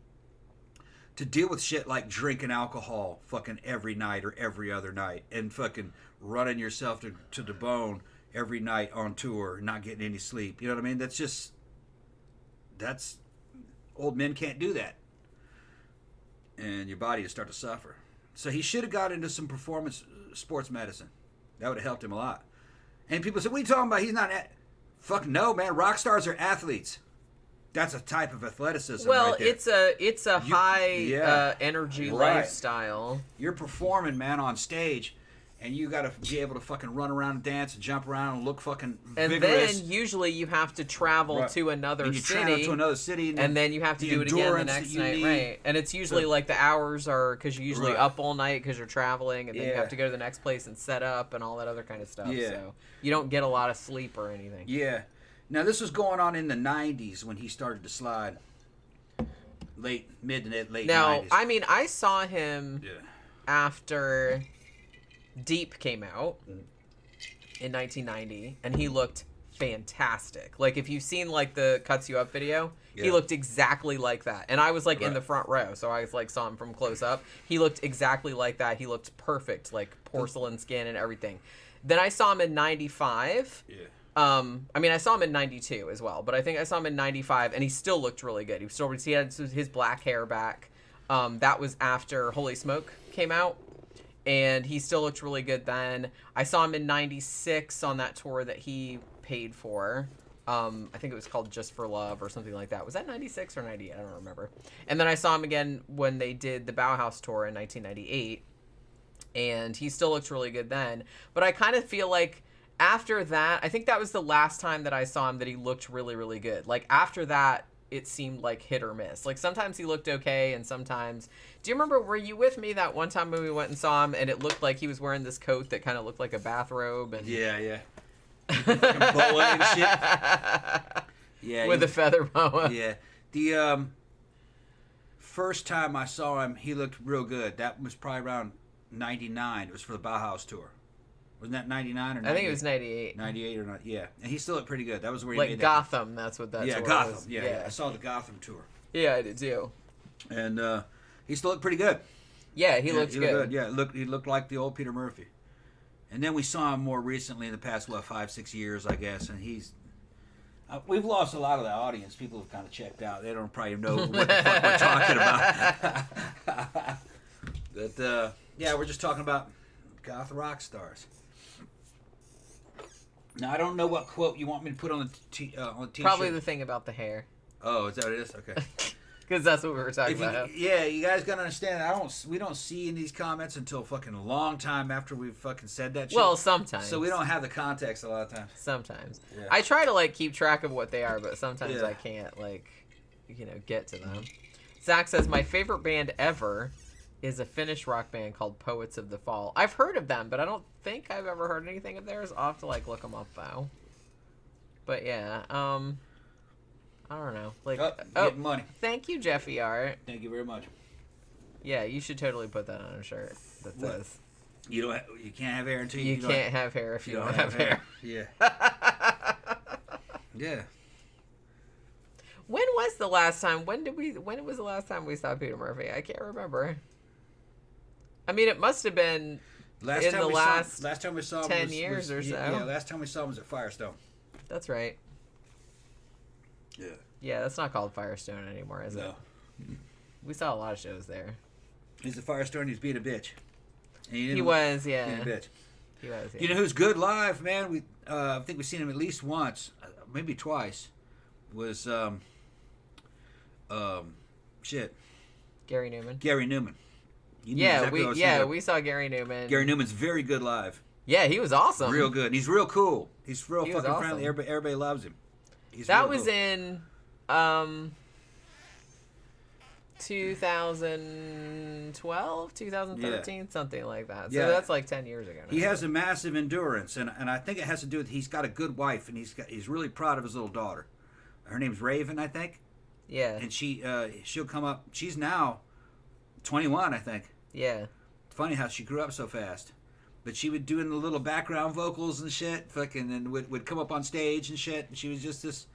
to deal with shit like drinking alcohol fucking every night or every other night and fucking running yourself to the bone every night on tour, not getting any sleep. You know what I mean? That's old men can't do that. And your body will start to suffer. So he should have got into some performance sports medicine. That would have helped him a lot. And people say, what are you talking about? He's not... Fuck no, man. Rock stars are athletes. That's a type of athleticism. Well, right there. it's a high energy lifestyle. You're performing, man, on stage, and you got to be able to fucking run around and dance and jump around and look fucking vigorous. And then usually you have to travel to another city. And then you have to do it again the next night, right? And it's usually like the hours are because you're usually up all night because you're traveling, and then you have to go to the next place and set up and all that other kind of stuff. Yeah. So you don't get a lot of sleep or anything. Yeah. Now, this was going on in the 90s when he started to slide. Mid to late 90s. Now, I mean, I saw him after Deep came out in 1990, and he looked fantastic. Like, if you've seen, like, the Cuts You Up video, he looked exactly like that. And I was, like, in the front row, so I, like, saw him from close up. He looked exactly like that. He looked perfect, like, porcelain skin and everything. Then I saw him in 95. Yeah. I mean, I saw him in 92 as well, but I think I saw him in 95, and he still looked really good. He had his black hair back. That was after Holy Smoke came out, and he still looked really good then. I saw him in 96 on that tour that he paid for. I think it was called Just for Love or something like that. Was that 96 or 98? I don't remember. And then I saw him again when they did the Bauhaus tour in 1998, and he still looked really good then. But I kind of feel like after that, I think that was the last time that I saw him that he looked really, really good. Like, after that, it seemed like hit or miss. Like, sometimes he looked okay, and sometimes... Do you remember, were you with me that one time when we went and saw him, and it looked like he was wearing this coat that kind of looked like a bathrobe? And... Yeah. Fucking boa and shit. Yeah. With a feather boa. Yeah. The first time I saw him, he looked real good. That was probably around '99. It was for the Bauhaus tour. Wasn't that '99 or 98? I think it was '98. '98 or not? Yeah, and he still looked pretty good. That was where he Like made Gotham, that's what that yeah, tour Gotham. was. Yeah, I saw the Gotham tour, Yeah, I did too. and he still looked pretty good. Yeah, he looked good. Yeah, he looked like the old Peter Murphy. And then we saw him more recently in the past 5-6 years, I guess, and he's. We've lost a lot of the audience. People have kind of checked out. They don't probably know what the fuck we're talking about. But yeah, we're just talking about goth rock stars. Now I don't know what quote you want me to put on the t-shirt. Probably the thing about the hair. Oh, is that what it is? Okay. Because that's what we were talking about. Yeah, you guys gotta understand. We don't see in these comments until fucking a long time after we've fucking said that shit. Well, sometimes. So we don't have the context a lot of times. Sometimes. Yeah. I try to keep track of what they are, but sometimes Yeah. I can't get to them. Zach says my favorite band ever is a Finnish rock band called Poets of the Fall. I've heard of them, but I don't think I've ever heard anything of theirs. I'll have to look them up though. But yeah, I don't know. Getting money. Thank you, Jeffy Art. Thank you very much. Yeah, you should totally put that on a shirt that says You can't have hair until you can't have hair if you don't have hair. Yeah. Yeah. When was the last time? When was the last time we saw Peter Murphy? I can't remember. I mean, it must have been Last time we saw him 10 years or so. Yeah, last time we saw him was at Firestone. That's right. Yeah. Yeah, that's not called Firestone anymore, is it? We saw a lot of shows there. He's at Firestone. He's being a bitch. He was, yeah. Being a bitch. He was. Yeah. You know who's good live, man? I think we've seen him at least once, maybe twice. Was Gary Newman. Gary Newman. You knew Yeah, exactly what I was thinking. we saw Gary Newman. Gary Newman's very good live. Yeah, he was awesome. Real good. And he's real cool. He's real He was fucking awesome. friendly. Everybody loves him. That was in 2012, 2013, something like that. So that's 10 years ago now. He has a massive endurance, and I think it has to do with he's got a good wife, and he's really proud of his little daughter. Her name's Raven, I think. Yeah. And she'll come up. She's now 21, I think. Yeah. It's funny how she grew up so fast. But she would doing the little background vocals and shit, fucking, and would come up on stage and shit. And she was just this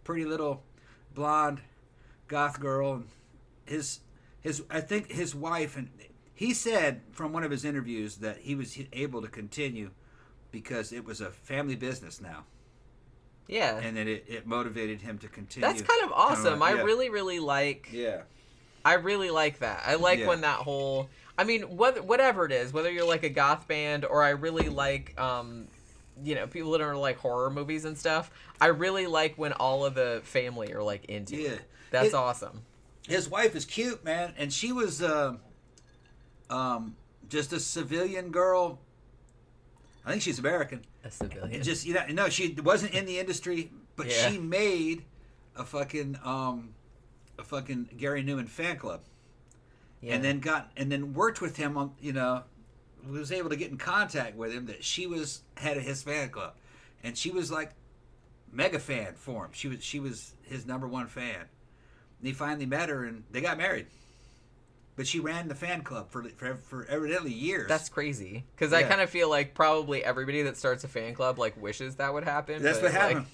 pretty little blonde goth girl. And I think his wife, and he said from one of his interviews that he was able to continue because it was a family business now. Yeah. And then it motivated him to continue. That's kind of awesome. Yeah. I really, really like. Yeah. I really like that. I like when that whole. I mean, whatever it is, whether you're like a goth band or I really like, people that are like horror movies and stuff. I really like when all of the family are like into it. That's awesome. His wife is cute, man, and she was just a civilian girl. I think she's American. A civilian. Just no, she wasn't in the industry, but she made a fucking Gary Newman fan club. Yeah. And then worked with him on, was able to get in contact with him that she was head of his fan club, and she was like mega fan for him. She was his number one fan. And he finally met her, and they got married. But she ran the fan club for evidently years. That's crazy, because I kind of feel like probably everybody that starts a fan club wishes that would happen. That's what happened.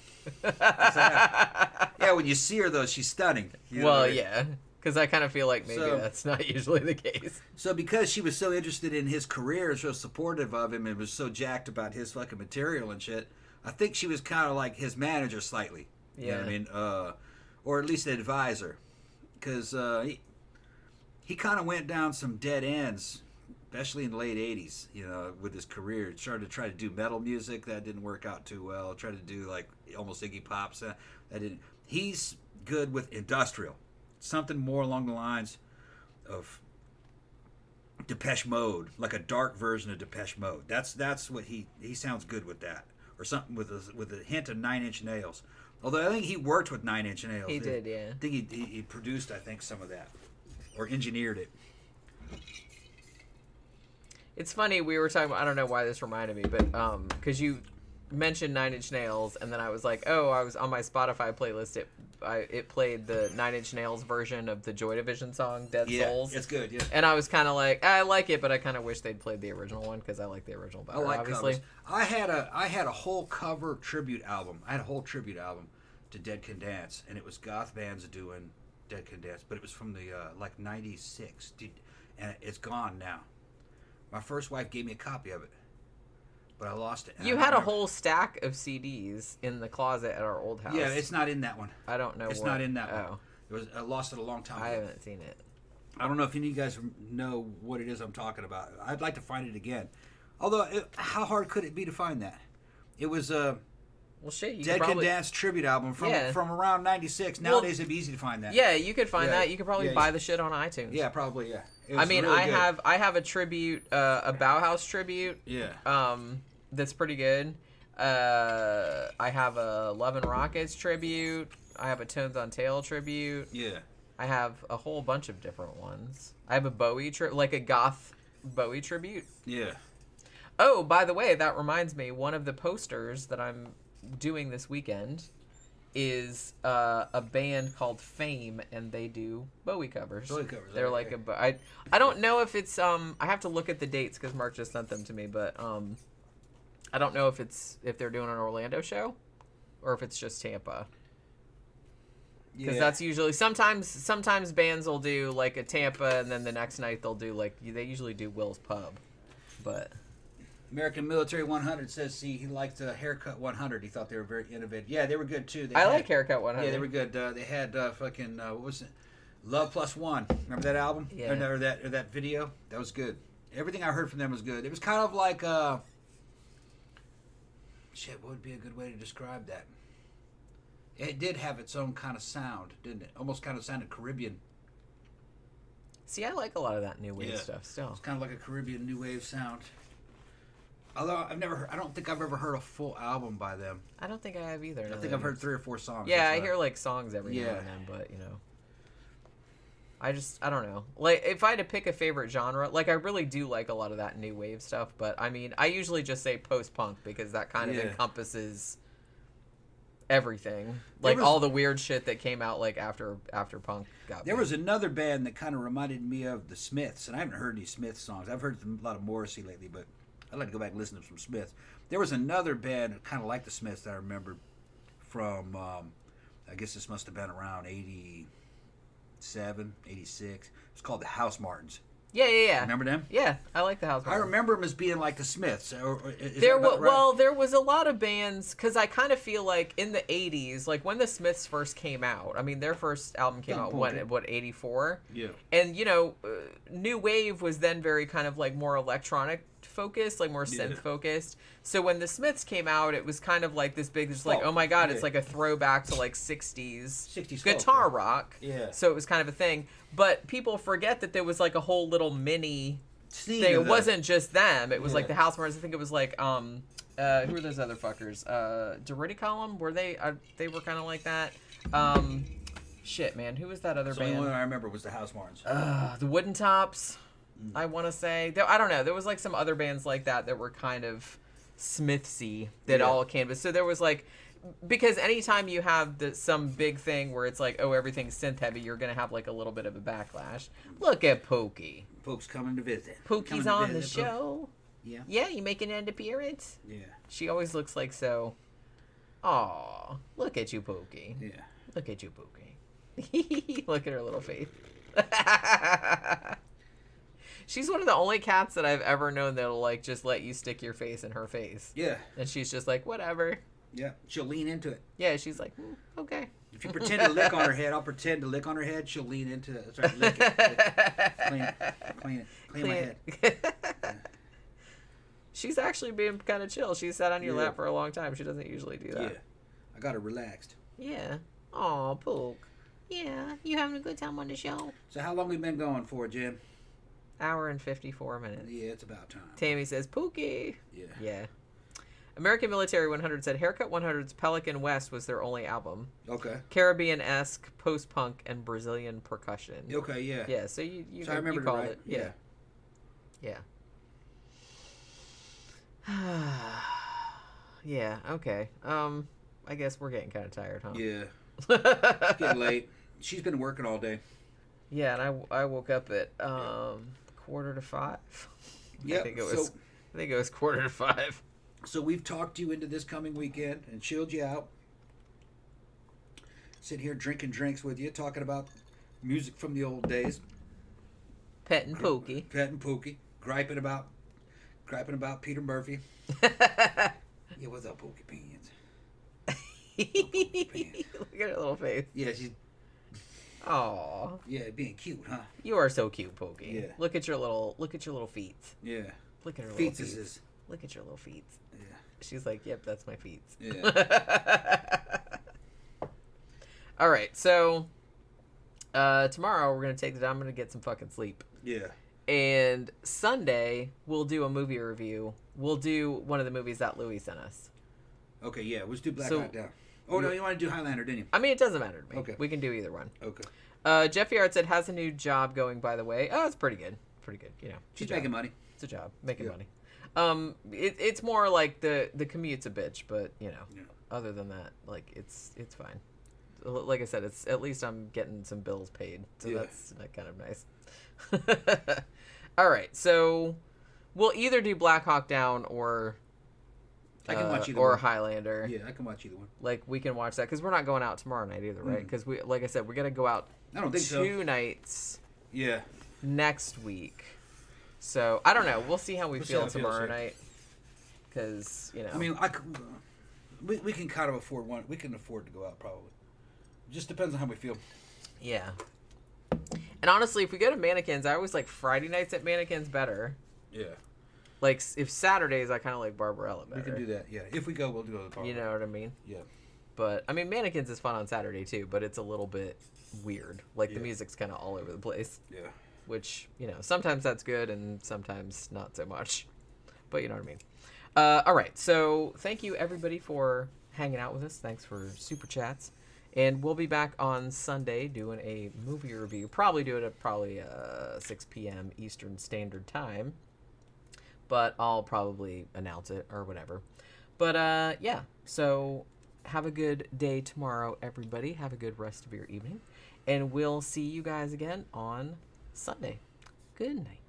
Yeah, when you see her though, she's stunning. Yeah. Because I kind of feel like maybe that's not usually the case. So because she was so interested in his career, so supportive of him, and was so jacked about his fucking material and shit, I think she was kind of like his manager slightly. You know what I mean? Or at least an advisor. Because he kind of went down some dead ends, especially in the late 80s, with his career. He started to try to do metal music. That didn't work out too well. Tried to do almost Iggy Pop. That didn't. He's good with industrial. Something more along the lines of Depeche Mode, like a dark version of Depeche Mode. That's what he sounds good with that, or something with a hint of Nine Inch Nails. Although I think he worked with Nine Inch Nails. He did, yeah. I think he produced, some of that, or engineered it. It's funny, we were talking about, I don't know why this reminded me, but because mentioned Nine Inch Nails, and then I was like, oh, I was on my Spotify playlist. It played the Nine Inch Nails version of the Joy Division song Dead Souls. It's good. Yeah, and I was kind of like, I like it, but I kind of wish they'd played the original one because I like the original better. I like obviously. covers. I had a whole cover tribute album. I had a whole tribute album to Dead Can Dance, and it was goth bands doing Dead Can Dance, but it was from the like '96, and it's gone now. My first wife gave me a copy of it, but I lost it. You had a whole stack of CDs in the closet at our old house. Yeah, it's not in that one. I don't know. It's not in that one. I lost it a long time ago. I haven't seen it. I don't know if any of you guys know what it is I'm talking about. I'd like to find it again. Although, how hard could it be to find that? It was a Dead Can Dance tribute album from around '96. Nowadays, it'd be easy to find that. Yeah, you could find that. You could probably buy the shit on iTunes. Yeah, probably. Yeah. I mean, really I have a tribute, a Bauhaus tribute. Yeah. That's pretty good. I have a Love and Rockets tribute. I have a Tones on Tail tribute. Yeah. I have a whole bunch of different ones. I have a Bowie like a goth Bowie tribute. Yeah. Oh, by the way, that reminds me. One of the posters that I'm doing this weekend is a band called Fame, and they do Bowie covers. They're like I don't know if it's I have to look at the dates because Mark just sent them to me, but I don't know if they're doing an Orlando show or if it's just Tampa. Because that's usually sometimes bands will do like a Tampa, and then the next night they'll do they usually do Will's Pub, but. American Military 100 says he liked Haircut 100. He thought they were very innovative. Yeah, they were good too. I like Haircut 100. Yeah, they were good. They had fucking what was it? Love Plus One. Remember that album? Yeah. Or that video? That was good. Everything I heard from them was good. It was kind of like shit. What would be a good way to describe that? It did have its own kind of sound, didn't it? Almost kind of sounded Caribbean. See, I like a lot of that new wave stuff still. It's kind of like a Caribbean new wave sound. Although I don't think I've ever heard a full album by them. I don't think I have either. I think I've heard 3 or 4 songs. Yeah, I hear like songs every now and then, but I don't know. Like if I had to pick a favorite genre, like I really do like a lot of that new wave stuff, but I mean, I usually just say post-punk because that kind of encompasses everything. Like all the weird shit that came out like after punk got There was another band that kind of reminded me of the Smiths, and I haven't heard any Smiths songs. I've heard a lot of Morrissey lately, but I'd like to go back and listen to some Smiths. There was another band kind of like the Smiths that I remembered from, I guess this must have been around 87, 86. It's called the House Martins. Yeah. Remember them? Yeah, I like the House Martins. I remember them as being like the Smiths. There was a lot of bands, because I kind of feel like in the 80s, like when the Smiths first came out, I mean, their first album came out, what, 84? Yeah. And, New Wave was then very kind of like more electronic focused, like more synth focused. So when the Smiths came out, it was kind of like this big, just like, oh my God, it's like a throwback to like 60s guitar rock. Yeah. So it was kind of a thing. But people forget that there was like a whole little mini thing. It wasn't just them. It was like the House Martins. I think it was like, who were those other fuckers? Deridicolum? Were they? They were kind of like that. Shit, man. Who was that other band? The only one I remember was the House Martins. The Wooden Tops. I want to say. I don't know. There was like some other bands like that were kind of Smithsy that all came. But so there was like, because anytime you have some big thing where it's like, oh, everything's synth heavy, you're going to have like a little bit of a backlash. Look at Pokey. Folks coming to visit. Pokey's on the show. Yeah. Yeah, you making an appearance? Yeah. She always looks like so. Aw, look at you, Pokey. Yeah. Look at you, Pokey. Look at her little face. She's one of the only cats that I've ever known that'll like just let you stick your face in her face. Yeah. And she's just like, whatever. Yeah. She'll lean into it. Yeah, she's like, okay. If you pretend to lick on her head, I'll pretend to lick on her head. She'll lean into it. That's right. Lick it. Clean my head. Yeah. She's actually being kind of chill. She sat on your lap for a long time. She doesn't usually do that. Yeah. I got her relaxed. Yeah. Aw, Poke. Yeah, you having a good time on the show? So how long we been going for, Jim? Hour and 54 minutes. Yeah, it's about time. Tammy says, Pookie. Yeah. Yeah. American Military 100 said Haircut 100's Pelican West was their only album. Okay. Caribbean-esque, post-punk, and Brazilian percussion. Okay, yeah. Yeah, so you I remember you called right. it. Yeah. Yeah. Yeah. Okay. I guess we're getting kind of tired, huh? Yeah. It's getting late. She's been working all day. Yeah, and I woke up at 4:45. Yeah. I think it was 4:45. So we've talked you into this coming weekend and chilled you out. Sitting here drinking drinks with you, talking about music from the old days. Pet and Pookie. Pet and Pookie. Griping about Peter Murphy. Yeah, what's up, Pookie Pants? Look at her little face. Yeah, she's Aw. yeah, being cute, huh? You are so cute, Pookie. Yeah. Look at your little feet. Yeah. Look at her little feet. Feetses. Look at your little feet. Yeah. She's like, yep, that's my feet. Yeah. All right, so tomorrow we're gonna take the time to get some fucking sleep. Yeah. And Sunday we'll do a movie review. We'll do one of the movies that Louis sent us. Okay, yeah, let's do Black So- Hawk Down. Oh no, you want to do Highlander, didn't you? I mean, it doesn't matter to me. Okay. We can do either one. Okay. Jeffy Art said has a new job going. By the way, it's pretty good. Pretty good. You know, She's it's a job. making money. It's a job, making Yeah. money. It's more like the commute's a bitch, but you know, Yeah. other than that, like it's fine. Like I said, it's at least I'm getting some bills paid, so Yeah. that's kind of nice. All right, so we'll either do Black Hawk Down or I can watch either or one. Highlander. Yeah, I can watch either one. Like we can watch that because we're not going out tomorrow night either, right? Because we, like I said, we're gonna go out I don't think so. 2 nights Yeah. next week. So I don't know. We'll see how we We'll see feel how it feels, tomorrow yeah. night. Because you know, I mean, we can kind of afford one. We can afford to go out probably. Just depends on how we feel. yeah. And honestly, if we go to Mannequins, I always like Friday nights at Mannequins better. Yeah. Like if Saturdays, I kind of like Barbarella better. We can do that. Yeah. If we go, we'll go to the park. You know what I mean? Yeah. But I mean, Mannequins is fun on Saturday too, but it's a little bit weird. Like the Yeah. music's kind of all over the place, Yeah. which you know sometimes that's good and sometimes not so much. But you know what I mean. All right, so thank you everybody for hanging out with us. Thanks for super chats, and we'll be back on Sunday doing a movie review. Probably do it at 6 p.m. Eastern Standard Time. But I'll probably announce it or whatever. But yeah, so have a good day tomorrow, everybody. Have a good rest of your evening. And we'll see you guys again on Sunday. Good night.